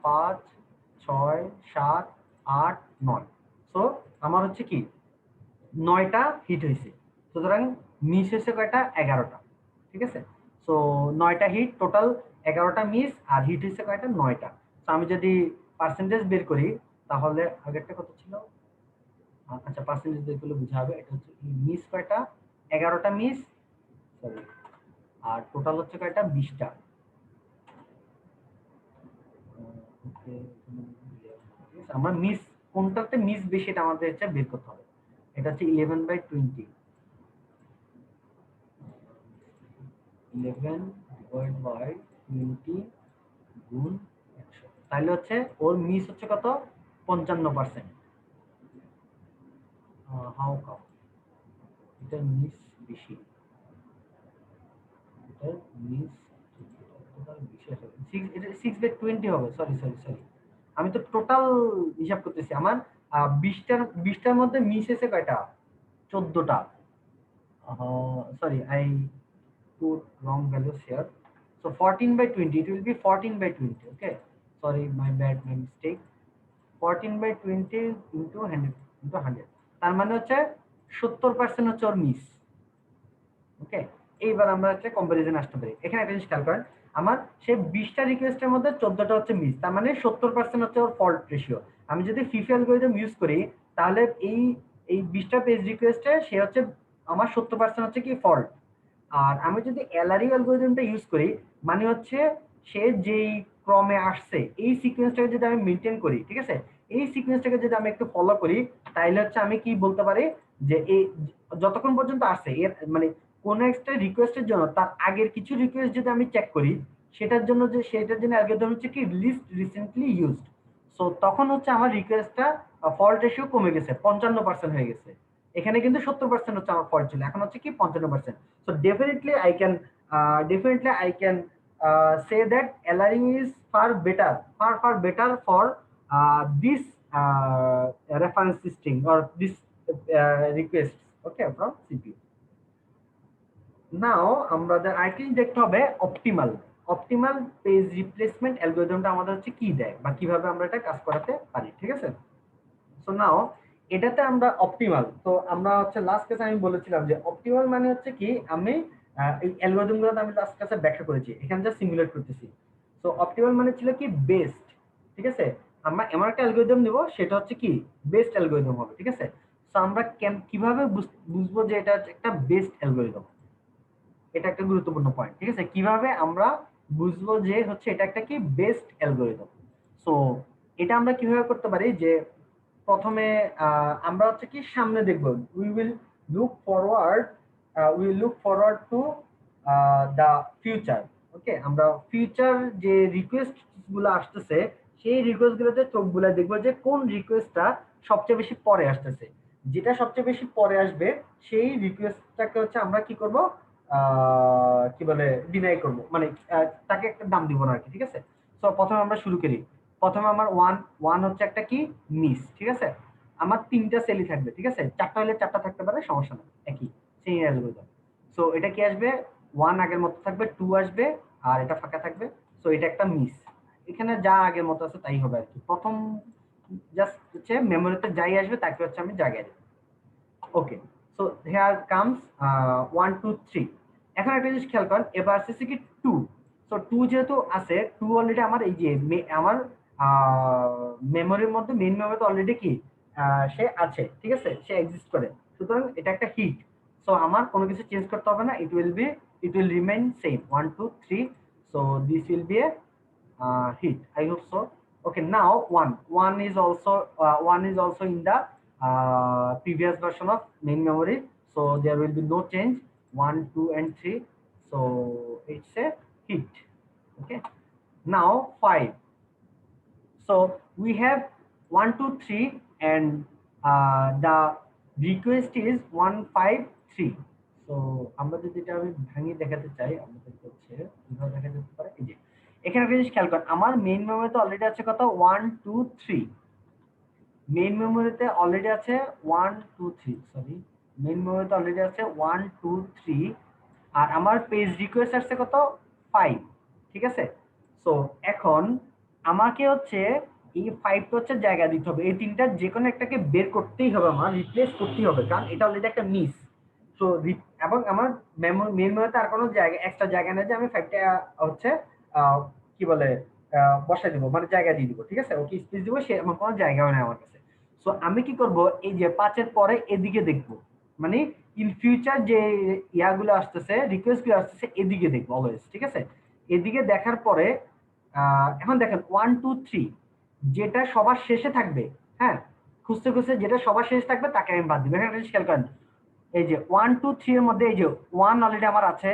Speaker 1: 5 6 7 8 9। সো আমার হচ্ছে কি 9টা হিট হয়েছে, সুতরাং মিস হয়েছে কয়টা, 11টা। ঠিক আছে, সো 9টা হিট টোটাল, 11টা মিস, আর হিট হয়েছে কয়টা, 9টা। তো আমি যদি পার্সেন্টেজ বের করি তাহলে আগেরটা কত ছিল, আচ্ছা পার্সেন্টেজ বের করলে বোঝা হবে। এটা হচ্ছে মিস কয়টা, 11টা মিস, সরি, আর টোটাল হচ্ছে কয়টা, 20টা। আমরা মিস কোনটাতে মিস বেশি এটা আমাদের হচ্ছে বের করতে হবে। এটা হচ্ছে 11/20, 11/20 গুণ 100, তাহলে হচ্ছে ওর মিস হচ্ছে কত, 55%। হাউ কাম এটা মিস বেশি, এটা মিস এটা 6/20 হবে, সরি সরি সরি, আমি তো টোটাল হিসাব করতেছি। আমার 20টার মধ্যে মিস এসে কয়টা, 14টা। Sorry, I put wrong values here. So 14/20, it will be 14/20. Okay. Sorry, my bad, my mistake. 14/20 into 100 into 100. তার মানে হচ্ছে 70% হচ্ছে ওর মিস। ওকে, এইবার আমরা হচ্ছে কম্পারিজন আসতে পারি। এখানে একটা জিনিস খেয়াল করেন, আমার সে 20টা রিকোয়েস্টের মধ্যে 14টা হচ্ছে মিস, তার মানে 70% হচ্ছে ওর ফল্ট রেশিও। আমি যদি ফিফি অ্যালগরিদম ইউজ করি তাহলে এই এই 20টা পেজ রিকোয়েস্টে সে হচ্ছে আমার 70% হচ্ছে কি ফল্ট। আর আমি যদি এলআরইউ অ্যালগরিদমটা ইউজ করি মানে হচ্ছে সে যেই ক্রমে আসছে এই সিকোয়েন্সটাকে যদি আমি মেনটেন করি, ঠিক আছে, এই সিকোয়েন্সটাকে যদি আমি একটু ফলো করি তাহলে হচ্ছে আমি কি বলতে পারি যে এই যতক্ষণ পর্যন্ত আসছে এর মানে কোন একটা রিকোয়েস্টের জন্য তার আগের কিছু রিকোয়েস্ট যদি আমি চেক করি সেটার জন্য যে সেটার জন্য অ্যালগরিদম হচ্ছে কি লিস্ট রিসেন্টলি ইউজড। সো তখন হচ্ছে আমার রিকোয়েস্টটা ফল্ট রেশিও কমে গেছে, 55% হয়ে গেছে। এখানে কিন্তু 70% হচ্ছে আমার ফল্ট ছিল, এখন হচ্ছে কি 55%। So definitely I can say that LRU is far better for this reference string or this request, okay, from CPU. নাও আমাদের আরেকটি দেখতে হবে অপটিমাল পেজ রিপ্লেসমেন্ট অ্যালগরিদমটা আমাদের হচ্ছে কি দেয় বা কিভাবে আমরা এটা কাজ করাতে পারি। ঠিক আছে, সো নাও এটাতে আমরা অপটিমাল, তো আমরা হচ্ছে লাস্ট ক্লাসে আমি বলেছিলাম যে অপটিমাল মানে হচ্ছে কি আমি এই অ্যালগরিদম গুলো আমি লাস্ট ক্লাসে ব্যাখ্যা করেছি, এখানে যা সিমুলেট করতেছি। সো অপটিমাল মানে ছিল কি বেস্ট। ঠিক আছে, আমরা এমন একটা অ্যালগরিদম নিব সেটা হচ্ছে কি বেস্ট অ্যালগরিদম হবে। ঠিক আছে, সো আমরা কিভাবে বুঝবো যে এটা একটা বেস্ট অ্যালগরিদম, এটা একটা গুরুত্বপূর্ণ পয়েন্ট। ঠিক আছে, কিভাবে আমরা বুঝবো যে হচ্ছে এটা একটা কি বেস্ট অ্যালগরিদম। সো এটা আমরা কিভাবে করতে পারি যে প্রথমে আমরা হচ্ছে কি সামনে দেখব, we will look forward to the future. Okay, আমরা ফিউচার যে রিকোয়েস্ট গুলো আসতেছে সেই রিকোয়েস্ট গুলোতে চোখ বুলাই দেখবো যে কোন রিকোয়েস্টটা সবচেয়ে বেশি পরে আসতেছে। যেটা সবচেয়ে বেশি পরে আসবে সেই রিকোয়েস্টটাকে হচ্ছে আমরা কি করব, কি বলে ডিনাই করব, মানে তাকে একটা দাম দিব না আর কি। ঠিক আছে, তো প্রথমে আমরা শুরু করি। প্রথমে আমার ওয়ান ওয়ান হচ্ছে একটা কি মিস। ঠিক আছে, আমার 3টা সেলই থাকবে। ঠিক আছে, 4টা হলে 4টা থাকতে পারে, সমস্যা না, একই সেই অ্যালগরিদম। সো এটা কি আসবে, ওয়ান আগের মতো থাকবে, টু আসবে, আর এটা ফাঁকা থাকবে। সো এটা একটা মিস, এখানে যা আগের মতো আছে তাই হবে আর কি। প্রথম জাস্ট হচ্ছে মেমোরিতে যাই আসবে তাকে হচ্ছে আমি জায়গায় দেব। ওকে, সো হেয়ার কামস 1 2 3। এখন একটা জিনিস খেয়াল করেন, এবার আসছে কি 2। সো 2 যেহেতু আছে, 2 অলরেডি আমার এই যে আমার মেমোরির মধ্যে মেইন মেমোরিতে অলরেডি কি সে আছে। ঠিক আছে, সে এক্সিস্ট করে, সুতরাং এটা একটা হিট। সো আমার কোনো কিছু চেঞ্জ করতে হবে না, it will remain same 1 2 3। So this will B A hit, I hope so. Okay, now one is also in the previous version of main memory, so there will be no change, 1 2 and 3. So it's a hit. Okay, now 5. So we have 1 2 3 and the request is 153. So আমরা যদি এটা আমি ভাঙিয়ে দেখাতে চাই আমাদের হচ্ছে কিভাবে দেখা যেতে পারে, এই যে এখানে একটা জিনিস খেয়াল করেন, আমার মেইন মেমোরিতে অলরেডি আছে কত 1 2 3। মেইন মেমোরিতে অলরেডি আছে 1 2 3, সরি, মেইন মেমোরিতে অলরেডি আছে 1 2 3, আর আমার পেজ রিকোয়েস্ট আসছে কত 5, ঠিক আছে। সো এখন আমাকে হচ্ছে এই 5টা হচ্ছে জায়গা দিতে হবে, এই তিনটার যে কোনো একটাকে বের করতেই হবে, আমার রিপ্লেস করতেই হবে, কারণ এটা অলরেডি একটা মিস। সো এবং আমার মেইন মেমোরিতে আর কোনো জায়গা এক্সট্রা জায়গা নেই যে আমি 5টা হচ্ছে কি বলে বসাই দিব, মানে জায়গা দিয়ে দিব, ঠিক আছে, ওকে স্পেস দিব, সে আমার কোনো জায়গাও নেই আমার কাছে। সো আমি কি করব, এই যে 5-এর পরে এদিকে দেখব, মানে ইন ফিউচার যে ইয়াগুলো আসতেছে, রিকোয়েস্ট গুলো আসতেছে, এদিকে দেখবো অলওয়েজ, ঠিক আছে। এদিকে দেখার পরে এখন দেখেন 1 2 3 যেটা সবার শেষে থাকবে, হ্যাঁ, খুঁজতে খুঁজতে যেটা সবার শেষে থাকবে তাকে আমি বাদ দিব। এখানে একটা জিনিস খেয়াল করেন, এই যে 1 2 3 এর মধ্যে এই যে 1 অলরেডি আমার আছে,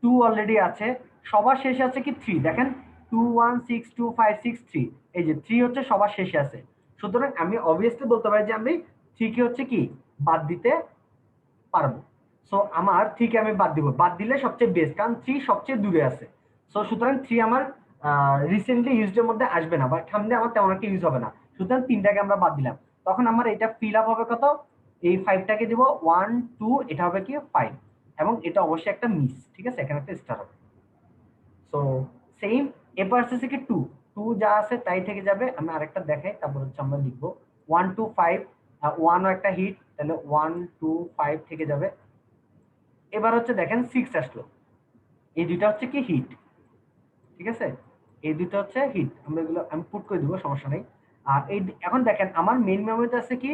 Speaker 1: 2 অলরেডি আছে, সবার শেষে আছে কি 3, দেখেন 2 1 6 2 5 6 3, এই যে 3 হচ্ছে সবার শেষে আছে। সুতরাং আমি অবভিয়াসলি বলতে পারি যে আমি 3 কে হচ্ছে কি বাদ দিতে পারবো। সো আমার 3 কে আমি বাদ দিব, বাদ দিলে সবচেয়ে বেস্ট, কারণ 3 সবচেয়ে দূরে আছে। সো সুতরাং 3 আমার রিসেন্টলি ইউজড এর মধ্যে আসবে না, বা সামনে আমার তেমন একটা ইউজ হবে না, সুতরাং 3টাকে আমরা বাদ দিলাম। তখন আমার এটা ফিল আপ হবে কত, এই 5টাকে দিব 1 2, এটা হবে কি 5, এবং এটা অবশ্যই একটা মিস, ঠিক আছে, এখানে একটা স্টার হবে। সো সেম, এবার আসছে কি 2, 2 যা আছে তাই থেকে যাবে, আমি আরেকটা দেখাই, তারপর হচ্ছে আমরা লিখবো 1 2 5, 1 ও একটা হিট, তাহলে 1 2 5 থেকে যাবে। এবার হচ্ছে দেখেন 6 আসলো, এই দুইটা হচ্ছে কি হিট, ঠিক আছে, এই দুটো হচ্ছে হিট, আমরা এগুলো আমি পুট করে দিব, সমস্যা নেই। আর এই এখন দেখেন আমার মেইন মেমোরিতে আছে কি,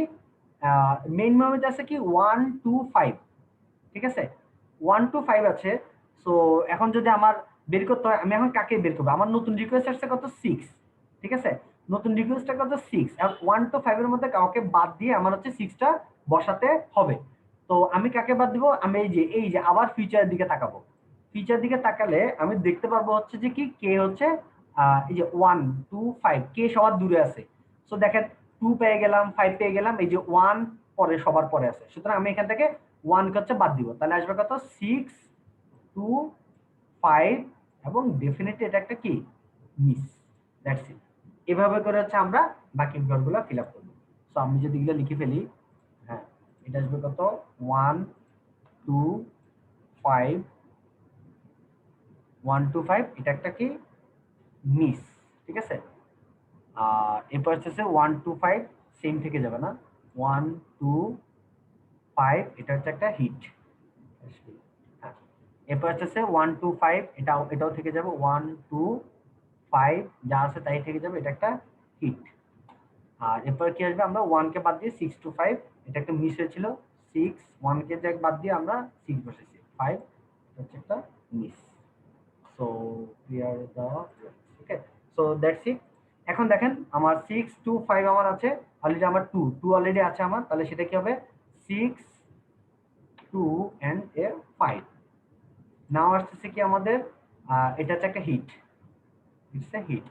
Speaker 1: মেইন মেমোরিতে আছে কি 1 2 5, ঠিক আছে, 1 2 5 আছে। সো এখন যদি আমার বের করতে হয়, আমি এখন কাকে বের করবো, আমার নতুন রিকোয়েস্ট আসছে কত 6, ঠিক আছে, নতুন রিকোয়েস্টটা কত 6, এখন 1 টু 5 এর মধ্যে কাউকে বাদ দিয়ে আমার হচ্ছে 6টা বসাতে হবে। তো আমি কাকে বাদ দিব, আমি এই যে আবার ফিচারের দিকে তাকাবো, ফিচার দিকে তাকালে আমি দেখতে পারবো হচ্ছে যে কি কে হচ্ছে এই যে 1 2 5 কে সবার দূরে আছে। সো দেখেন 2 পেয়ে গেলাম, 5 পেয়ে গেলাম, এই যে 1 পরে সবার পরে আছে, সুতরাং আমি এখান থেকে 1 কে হচ্ছে বাদ দিব, তাহলে আসবে কত 6 2 5, এবং ডেফিনেটলি এটা একটা কি মিস, দ্যাটস ইট। এভাবে করে হচ্ছে আমরা বাকি ঘরগুলো ফিল আপ করবো। সো আমি যদি এগুলো লিখে ফেলি, হ্যাঁ, এটা আসবে কত 1 2 5, 1 2 5, এটা একটা কি মিস, ঠিক আছে। আর এরপর হচ্ছে 1 2 5 সেম থেকে যাবে না, 1 2 5 এটা হচ্ছে একটা হিট, হ্যাঁ। এরপর হচ্ছে 1 2 5, এটাও থেকে যাবে, 1 2 5 যা আছে তাই থেকে যাবে, এটা একটা হিট। আর এরপর কি আসবে, আমরা 1 কে বাদ দিয়ে 6 টু 5, এটা একটা মিস হয়েছিল, 6 1 কে বাদ দিয়ে আমরা 6 বসেছি, 5 হচ্ছে একটা মিস। সো ক্লিয়ার দা, ওকে, সো দ্যাটস ইট। এখন দেখেন আমার 6 2 5 আমার আছে, অলরেডি আমার 2 2 অলরেডি আছে আমার, তাহলে সেটা কি হবে 6 2 এন্ড এ 5। নাও আসতেছে কি আমাদের এটা হচ্ছে একটা হিট, ইটস এ হিট।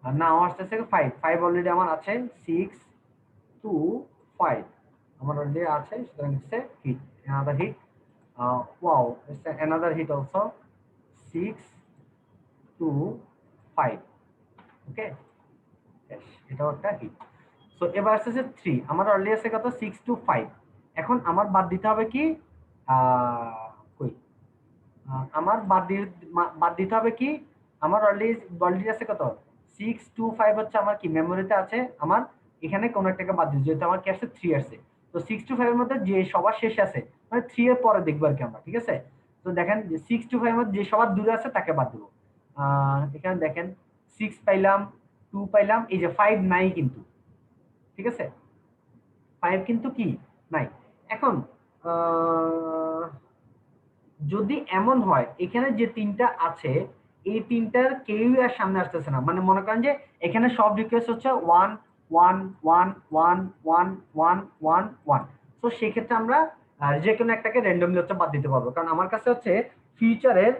Speaker 1: আর নাও আসতেছে 5 5 অলরেডি আমার আছে, 6 2 5 আমার অলরেডি আছে, সুতরাং it's a hit, another hit. Wow, it's another hit also, 6 2 5, ওকে, এটাও একটা হিট। সো এবার আসতেছে 3, আমার অলরেডি আছে কত 6 টু 5। এখন আমার বাদ দিতে হবে কি কই, আমার বাদ দিতে হবে কি, আমার অলরেডি আছে কত 6 2 5 হচ্ছে আমার কি মেমোরিতে আছে আমার, এখানে কোন একটাকে বাদ দিই, যেহেতু আমার কি আছে 3 আছে। তো 6 টু 5 এর মধ্যে যে সবার শেষে আছে, মানে 3 এর পরে দেখবো আর কি আমরা, ঠিক আছে। তো দেখেন যে 6 টু 5 এর মধ্যে যে সবার দূরে আছে তাকে বাদ দেবো। এখানে দেখেন 6 পাইলাম, 2 পাইলাম, এই যে 5 নাই কিন্তু, ঠিক আছে, 5 কিন্তু কি নাই। এখন আহ যদি এমন হয় এখানে যে তিনটা আছে, এই তিনটার কেউই আর সামনে আসতেছে না, মানে মনে করেন যে এখানে সব রিকোয়েস্ট হচ্ছে 1 1 1 1 1 1 1 1। তো সেক্ষেত্রে আমরা যে কোনো একটাকে র্যান্ডমলি হচ্ছে বাদ দিতে পারবো, কারণ আমার কাছে হচ্ছে ফিউচারের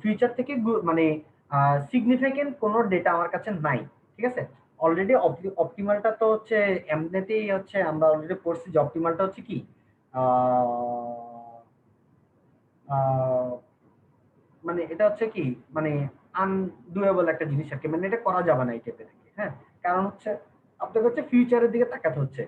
Speaker 1: ফিউচার থেকে মানে সিগনিফিকেন্ট কোনো ডেটা আমার কাছে নাই, ঠিক আছে। অলরেডি অপটিমালটা তো হচ্ছে এমনিতেই হচ্ছে, আমরা অলরেডি পড়ছি যে অপটিমালটা হচ্ছে কি আহ আহ মানে এটা হচ্ছে কি, মানে আনডুয়েবল একটা জিনিস আর কি, মানে এটা করা যাবে না এই টাইপের, হ্যাঁ। কারণ হচ্ছে আপনাকে হচ্ছে ফিউচারের দিকে তাকাতে হচ্ছে।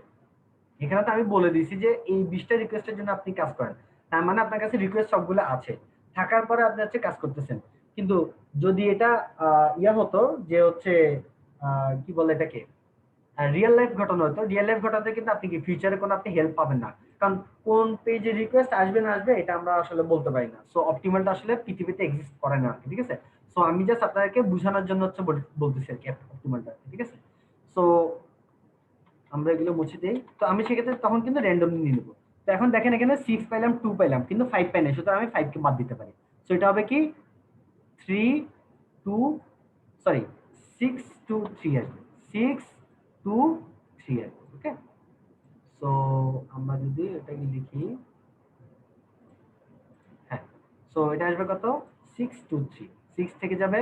Speaker 1: এখানে তো আমি বলে দিয়েছি যে এই 20টা রিকোয়েস্টের জন্য আপনি কাজ করেন, তার মানে আপনার কাছে রিকোয়েস্ট সবগুলো আছে, থাকার পরে আপনি হচ্ছে কাজ করতেছেন। কিন্তু যদি এটা ইয়া হতো যে হচ্ছে কি বলে এটাকে রিয়েল লাইফ ঘটনা হতো, রিয়েল লাইফ ঘটনাতে কিন্তু আপনি কি ফিউচারে কোনো আপনি হেল্প পাবেন না, কারণ কোন পেজে রিকোয়েস্ট আসবে না আসবে এটা আমরা আসলে বলতে পারি না। সো অপটিমালটা আসলে পৃথিবীতে এক্সিস্ট করে না, ঠিক আছে। সো আমি জাস্ট আপনাদেরকে বোঝানোর জন্য হচ্ছে বলতেছি আর কি অপটিমালটা, ঠিক আছে। সো আমরা এগুলো মুছে দেই। তো আমি সেক্ষেত্রে তখন কিন্তু র্যান্ডমলি নিয়ে নেবো। তো এখন দেখেন এখানে 6 পাইলাম, 2 পাইলাম, কিন্তু 5 পাই না, সুতরাং আমি 5 কে বাদ দিতে পারি। সো এটা হবে কি 3 2 সরি 6 2 3 আসবে, 6 2 3 আসবে। ওকে, সো আমরা যদি এটাকে লিখি, হ্যাঁ, সো এটা আসবে কত 6 2 3, 6 থেকে যাবে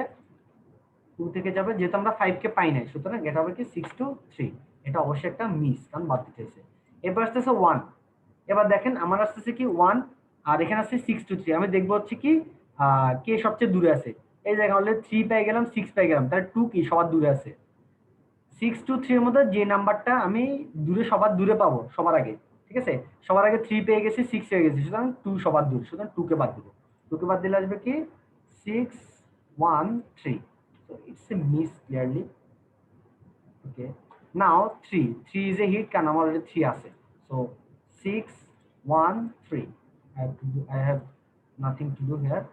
Speaker 1: 2 থেকে যাবে, যেহেতু আমরা 5 কে পাই নাই সুতরাং এটা হবে কি 6 2 3। এটা অবশ্যই একটা মিস, কারণ বাদ দিতে হয়েছে। এবার আসতেছে 1। এবার দেখেন আমার আসতেছে কি 1, আর এখানে আছে 6 2 3। আমি দেখবো হচ্ছে কি কে সবচেয়ে দূরে আছে। এই জায়গা হলে 3 পেয়ে গেলাম, 6 পেয়ে গেলাম, তাহলে 2 কি সবার দূরে আছে। 6 2 3 এর মধ্যে যে নাম্বারটা আমি দূরে সবার দূরে পাবো সবার আগে, ঠিক আছে। সবার আগে 3 পেয়ে গেছি, 6 পেয়ে গেছি, সুতরাং 2 সবার দূরে, সুতরাং 2 কে বাদ দিব। 2 কে বাদ দিলে আসবে কি 6 1 3। So it's a miss clearly. Okay. Now 3 is a hit কারণ আমার already 3 আছে। So 6 1 3. I have nothing to do here.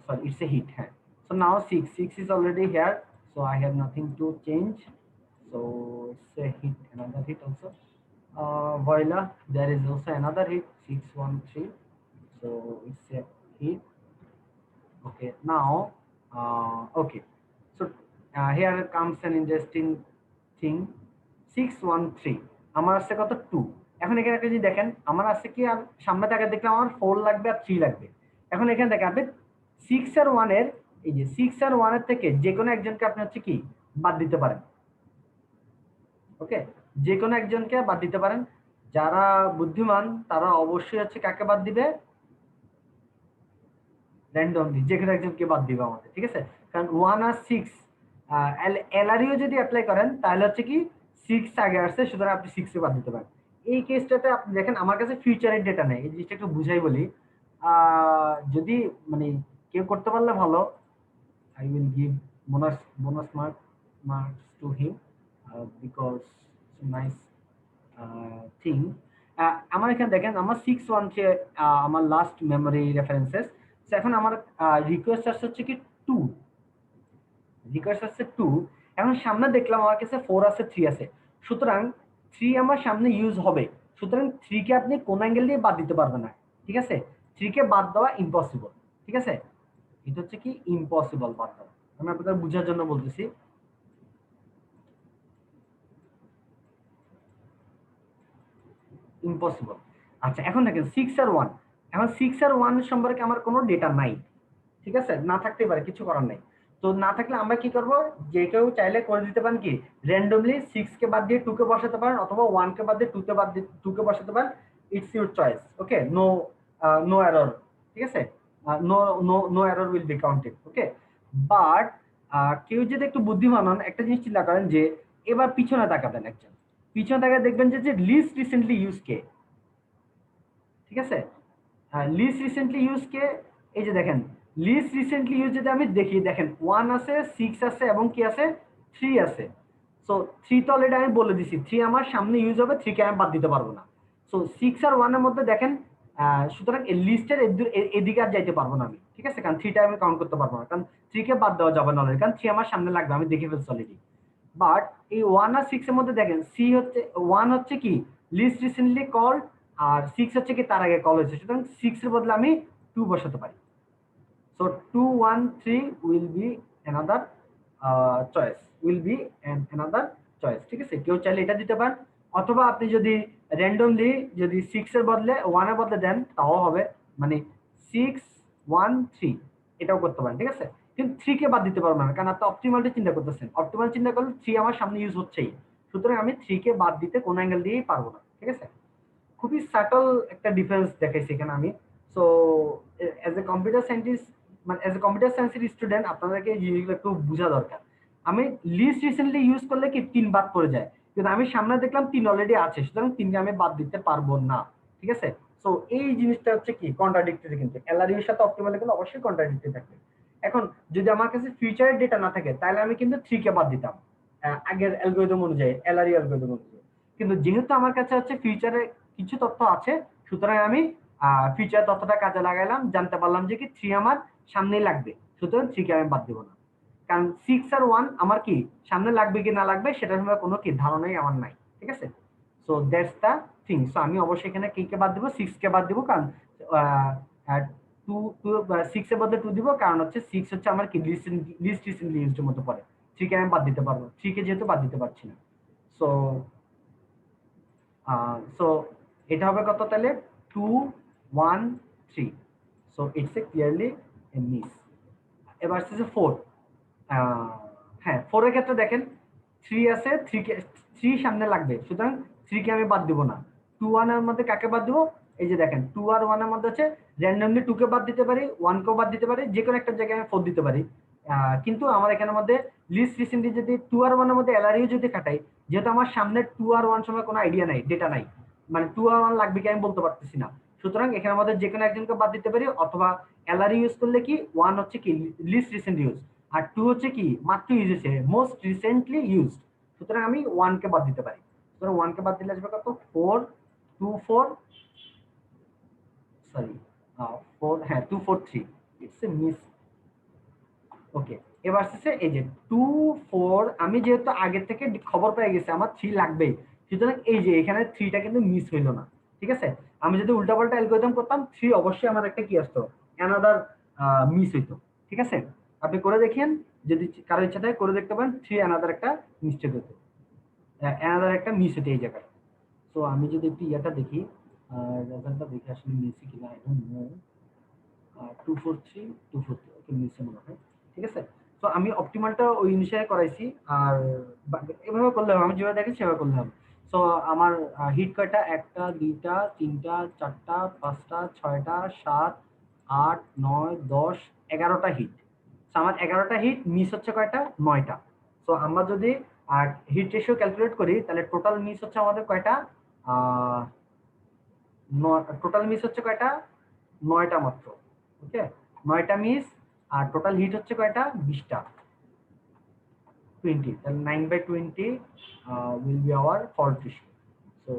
Speaker 1: Sorry, it's a hit. হ্যাঁ। So now 6 is already here. So I have nothing to change. So it's a hit, another hit also. Voila, there is also another hit 6 1 3. So it's a hit. Okay, now, okay. So here comes an interesting thing. 613 আমার আছে কত 2। এখন এখানে একটা যদি দেখেন আমার আছে কি, আর সামনে টাকা দেখলে আমার 4 লাগবে আর 3 লাগবে। এখন এখানে দেখেন আপনি 6 আর 1 এর, এই যে 6 আর 1 এর থেকে যে কোনো একজনকে আপনি হচ্ছে কি বাদ দিতে পারেন। ওকে, যে কোনো একজনকে বাদ দিতে পারেন। যারা বুদ্ধিমান তারা অবশ্যই হচ্ছে কাকে বাদ দিবে, র্যান্ডমলি যে কোনো একজনকে বাদ দিবে আমাদের, ঠিক আছে। কারণ 1 আর 6 এলআরইউ যদি অ্যাপ্লাই করেন তাহলে হচ্ছে কি 6 আগে আসছে, সুতরাং আপনি 6 এ বাদ দিতে পারেন। এই কেসটাতে আপনি দেখেন আমার কাছে ফিউচারের ডেটা নেই, এই জিনিসটা একটু বুঝাই বলি। যদি মানে কেউ করতে পারলে ভালো, I will give bonus marks to him, because nice thing. আমার এখানে দেখেন আমার 613 আমার লাস্ট মেমোরি রেফারেন্সেস। এখন আমার রিকোয়েস্ট আসছে হচ্ছে কি 2, রিকোয়েস্ট আসছে 2। এখন সামনে দেখলাম আমার কাছে 4 আছে 3 আছে, সুতরাং 3 আমার সামনে ইউজ হবে, সুতরাং 3 কে আপনি কোন অ্যাঙ্গেল দিয়ে বাদ দিতে পারবেন না, ঠিক আছে। 3 কে বাদ দেওয়া ইম্পসিবল, ঠিক আছে। এটা হচ্ছে কি ইম্পসিবল বাদ দেওয়া, আমি আপনাদের বোঝার জন্য বলতেছি। ইম্পসিবল। আচ্ছা এখন দেখেন 6 আর 1, এখন 6 আর 1 সম্পর্কে আমার কোনো ডেটা নাই, ঠিক আছে, না থাকতেই পারে, কিছু করার নাই। তো না থাকলে আমরা কি করব, যে কেউ চাইলে করে দিতে পারেন কি র্যান্ডমলি 6 কে বাদ দিয়ে 2 কে বসাতে পারেন, অথবা 1 কে বাদ দিয়ে 2 কে বাদ দিয়ে 2 কে বসাতে পারেন। It's your choice. Okay, no no error, ঠিক আছে। No no no error will be counted. Okay, but কেউ যদি একটু বুদ্ধিমান হন একটা জিনিস চিন্তা করেন যে এবার পিছনে তাকাবেন, একজন পিছনে তাকায় দেখবেন যে লিস্ট রিসেন্টলি ইউজ কে, ঠিক আছে। লিস্ট রিসেন্টলি ইউজ কে, এই যে দেখেন লিস্ট রিসেন্টলি ইউজ যদি আমি দেখি, দেখেন 1 আছে 6 আছে এবং কি আছে 3 আছে। সো 3 তো অলরেডি আমি বলে দিছি 3 আমার সামনে ইউজ হবে, 3 কে আমি বাদ দিতে পারবো না। সো 6 আর 1 এর মধ্যে দেখেন, সুতরাং এই লিস্টের এদিকে আর যাইতে পারবো না আমি, ঠিক আছে, কারণ 3টা আমি কাউন্ট করতে পারবো না, কারণ 3 কে বাদ দেওয়া যাবে না অলরেডি, কারণ 3 আমার সামনে লাগবে, আমি দেখে ফেলছি অলরেডি। বাট এই 1 আর 6 এর মধ্যে দেখেন সি হচ্ছে 1 হচ্ছে কি লিস্ট রিসেন্টলি কল, আর 6 হচ্ছে কি তার আগে কল হয়েছে, সুতরাং 6 এর বদলে আমি 2 বসাতে পারি। So 2 1 3 will be another choice, will be another choice, ঠিক আছে। কেউ চাইলে এটা দিতে পারেন, অথবা আপনি যদি র্যান্ডমলি যদি 6 এর বদলে 1 এর বদলে দেন তাও হবে, মানে 6 1 3 এটাও করতে পারেন, ঠিক আছে। কিন্তু 3 কে বাদ দিতে পারবেন না, কারণ আপনি অপটিমালটা চিন্তা করতেছেন, অপটিমাল চিন্তা করলে 3 আমার সামনে ইউজ হচ্ছেই, সুতরাং আমি 3 কে বাদ দিতে কোন অ্যাঙ্গেল দিয়েই পারবো না, ঠিক আছে। খুবই সাটল একটা ডিফারেন্স দেখাইছি এখানে আমি। So as a computer scientist, মানে এজ এ কম্পিউটার সায়েন্সের স্টুডেন্ট আপনাদেরকে এই জিনিসগুলো একটু বোঝা দরকার। আমি লিস্ট রিসেন্টলি ইউজ করলে কি 3 বাদ পড়ে যায়, কিন্তু আমি সামনে দেখলাম 3 অলরেডি আছে, সুতরাং 3কে আমি বাদ দিতে পারবো না। ঠিক আছে, সো এই জিনিসটা হচ্ছে কি কন্ট্রাডিক্টরি, কিন্তু এলআরইউ এর সাথে অপটিমাল কিন্তু অবশ্যই কন্ট্রাডিক্টরি থাকবে। এখন যদি আমার কাছে ফিউচারের ডেটা না থাকে তাহলে আমি কিন্তু 3 কে বাদ দিতাম আগের অ্যালগরিদম অনুযায়ী, এলআরইউ অ্যালগরিদম অনুযায়ী। কিন্তু যেহেতু আমার কাছে হচ্ছে ফিউচারে কিছু তথ্য আছে, সুতরাং আমি ফিউচার তথ্যটা কাজে লাগাইলাম, জানতে পারলাম যে কি 3 আমার সামনেই লাগবে, সুতরাং 3 কে আমি বাদ দিব না। কারণ 6 আর 1 আমার কি সামনে লাগবে কি না লাগবে সেটার ব্যাপারে কোনো কি ধারণাই আমার নাই। ঠিক আছে, so that's the thing. So আমি অবশ্যই এখানে কে বাদ দিব, 6 কে বাদ দিব, কারণ 6 এর বদলে 2 দিব, কারণ হচ্ছে 6 হচ্ছে আমার কি লিস্ট রিসেন্টলি ইউজড মতো পড়ে। 3 কে আমি বাদ দিতে পারবো, 3 কে যেহেতু বাদ দিতে পারছি না। সো সো এটা হবে কত তাহলে 2 1 3। So it's a clearly A miss. এবার হচ্ছে 4। হ্যাঁ, 4 এর ক্ষেত্রে দেখেন 3 আছে, 3 কে 3 সামনে লাগবে, সুতরাং 3 কে আমি বাদ দিব না। 2 1 এর মধ্যে কাকে বাদ দিব? এই যে দেখেন 2 আর 1 এর মধ্যে হচ্ছে র্যান্ডমলি 2 কে বাদ দিতে পারি, 1 কেও বাদ দিতে পারি, যে কোনো একটা জায়গায় আমি 4 দিতে পারি। কিন্তু আমার এখানের মধ্যে লিস্ট রিসেন্টলি যদি 2 আর 1 এর মধ্যে এলআরইউ যদি কাটাই, যেহেতু আমার সামনে 2 আর 1 সময় কোনো আইডিয়া নাই, ডেটা নাই, মানে 2 আর 1 লাগবে কি আমি বলতে পারতেছি না, সুতরাং এখানে আমাদের যে কোনো একজনকে বাদ দিতে পারি, অথবা এলআরইউ ইউজ করলে কি 1 হচ্ছে কি লিস্ট রিসেন্ট ইউজ, আর 2 হচ্ছে কি মাত্র ইউজ হয়েছে, মোস্ট রিসেন্টলি ইউজড, সুতরাং আমি 1 কে বাদ দিতে পারি। সুতরাং 1 কে বাদ দিলে আসবে কত 4 2 4 সরি 4, হ্যাঁ 2 4 3। It's a miss. ওকে, এবার আসছে এই যে 2 4, আমি যেহেতু আগে থেকে খবর পেয়ে গেছি আমার 3 লাগবে, সুতরাং এই যে এখানে 3টা কিন্তু মিস হইল না। ঠিক আছে, আমি যদি উল্টাপাল্টা অ্যালগরিদম করতাম 3 অবশ্যই আমার একটা কি আসতো, অ্যানাদার মিস হইতো। ঠিক আছে, আপনি করে দেখেন, যদি কারো ইচ্ছা থাকে করে দেখতে পারেন, 3 অ্যানাদার একটা মিস্টেক হতো, অ্যানাদার একটা মিস হতো এই জায়গায়। তো আমি যদি একটু ইয়াটা দেখি, রেজাল্টটা দেখে আসলে মিসি কিনা আই ডোন্ট নো। 243 243, ওকে মিসে মনে হয়। ঠিক আছে, তো আমি অপটিমালটা ওই অনুসারে করাইছি, আর এভাবে করলে হবে, আমি যেভাবে দেখি সেভাবে করলে হবে। সো আমার হিট কয়টা, 1টা 2টা 3টা 4টা 5টা 6টা 7 8 9 10 11টা হিট। আমার 11টা হিট, মিস হচ্ছে কয়টা, 9টা। সো আমরা যদি হিট রেশিও ক্যালকুলেট করি তাহলে টোটাল মিস হচ্ছে আমাদের কয়টা, টোটাল মিস হচ্ছে কয়টা, 9টা মাত্র। ওকে, 9টা মিস, আর টোটাল হিট হচ্ছে কয়টা, 20টা, 20, তাহলে 9/20 will be our fault ratio. So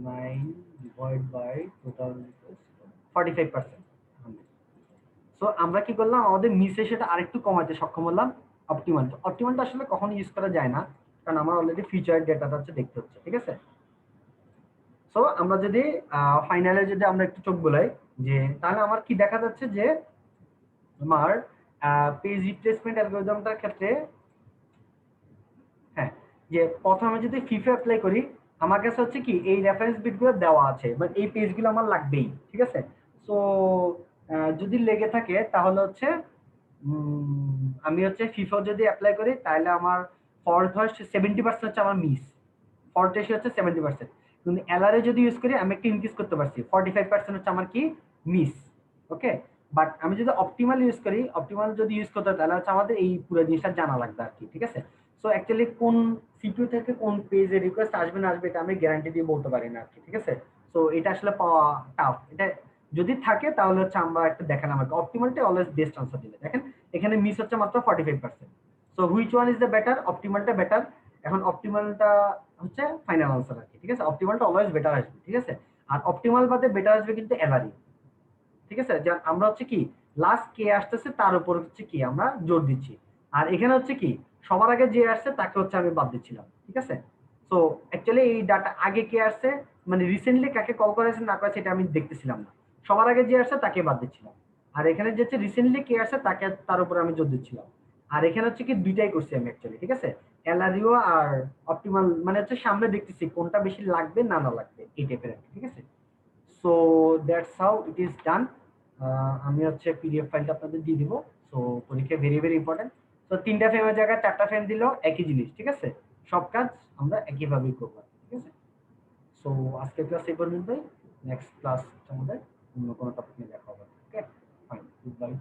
Speaker 1: 9 divided by total is 45%. So আমরা কি করলাম, আমাদের মিস রেশিওটা আরেকটু কমাতে সক্ষম হলাম। অপটিমালটা আসলে কখনো ইউজ করা যায় না, কারণ আমার অলরেডি ফিচার ডেটাটা হচ্ছে দেখতে হচ্ছে। ঠিক আছে, সো আমরা যদি ফাইনালে যদি আমরা একটু চোখ বোলাই, যে তাহলে আমার কি দেখা যাচ্ছে যে আমার পেজ রিপ্লেসমেন্ট অ্যালগরিদমটার ক্ষেত্রে, হ্যাঁ, যে প্রথমে যদি ফিফা অ্যাপ্লাই করি, আমার কাছে হচ্ছে কি এই রেফারেন্স বিটগুলো দেওয়া আছে, বাট এই পেজগুলো আমার লাগবেই। ঠিক আছে, সো যদি লেগে থাকে তাহলে হচ্ছে আমি হচ্ছে ফিফা যদি অ্যাপ্লাই করি তাহলে আমার ফল্ট হয় 70% হচ্ছে আমার মিস, ফল্ট রেশিও হচ্ছে 70%। কিন্তু এলআরএ যদি ইউজ করি আমি একটু ইনক্রিজ করতে পারছি, 45% হচ্ছে আমার কি মিস। ওকে, বাট আমি যদি অপটিমাল ইউজ করি, অপটিমাল যদি ইউজ করতে তাহলে হচ্ছে আমাদের এই পুরো জিনিসটা জানা লাগবে আর কি। ঠিক আছে, সো অ্যাকচুয়ালি কোন সিপিইউ থেকে কোন পেজে রিকোয়েস্ট আসবে না আসবে এটা আমি গ্যারান্টি দিয়ে বলতে পারি না আর কি। ঠিক আছে, সো এটা আসলে পাওয়া টাফ। এটা যদি থাকে তাহলে হচ্ছে আমরা একটা দেখেন আমাকে অপটিমালটা অলওয়েজ বেস্ট আনসার দিলে, দেখেন এখানে মিস হচ্ছে মাত্র 45%। So which one is the better, অপটিমালটা বেটার। এখন অপটিমালটা হচ্ছে ফাইনাল আনসার আর কি। ঠিক আছে, অপটিমালটা অলওয়েজ বেটার আসবে। ঠিক আছে, আর অপটিমাল বাদে বেটার আসবে কিন্তু এলআরই। ঠিক আছে, যে আমরা হচ্ছে কি লাস্ট কে আসতেছে তার উপর হচ্ছে কি আমরা জোর দিচ্ছি, আর এখানে হচ্ছে কি সবার আগে যে আসছে তাকে হচ্ছে আমি বাদ দিচ্ছিলাম। ঠিক আছে, সো অ্যাকচুয়ালি এই ডাটা আগে কে আসছে, মানে রিসেন্টলি কাকে কল করেছে না করেছে এটা আমি দেখতেছিলাম না, সবার আগে যে আসছে তাকে বাদ দিচ্ছিলাম, আর এখানে যে হচ্ছে রিসেন্টলি কে আসছে তাকে তার উপর আমি জোর দিচ্ছিলাম। আর এখানে হচ্ছে কি দুইটাই করছি আমি অ্যাকচুয়ালি। ঠিক আছে, এলআরইও আর অপটিমাল, মানে হচ্ছে সামনে দেখতেছি কোনটা বেশি লাগবে না না লাগবে এই টাইপের। ঠিক আছে, so that's how it is done. আমি হচ্ছে পিডিএফ ফাইলটা আপনাদের দিয়ে দিব। সো পরীক্ষা ভেরি ভেরি ইম্পর্টেন্ট। তো 3টা ফ্রেমের জায়গায় 4টা ফ্রেম দিলেও একই জিনিস। ঠিক আছে, সব কাজ আমরা একইভাবেই করবো। ঠিক আছে, সো আজকের ক্লাস এই পর্যন্তই। নেক্সট ক্লাস আমাদের অন্য কোনো টপিক নিয়ে দেখা হবে। ওকে, ফাইন, গুড বাই।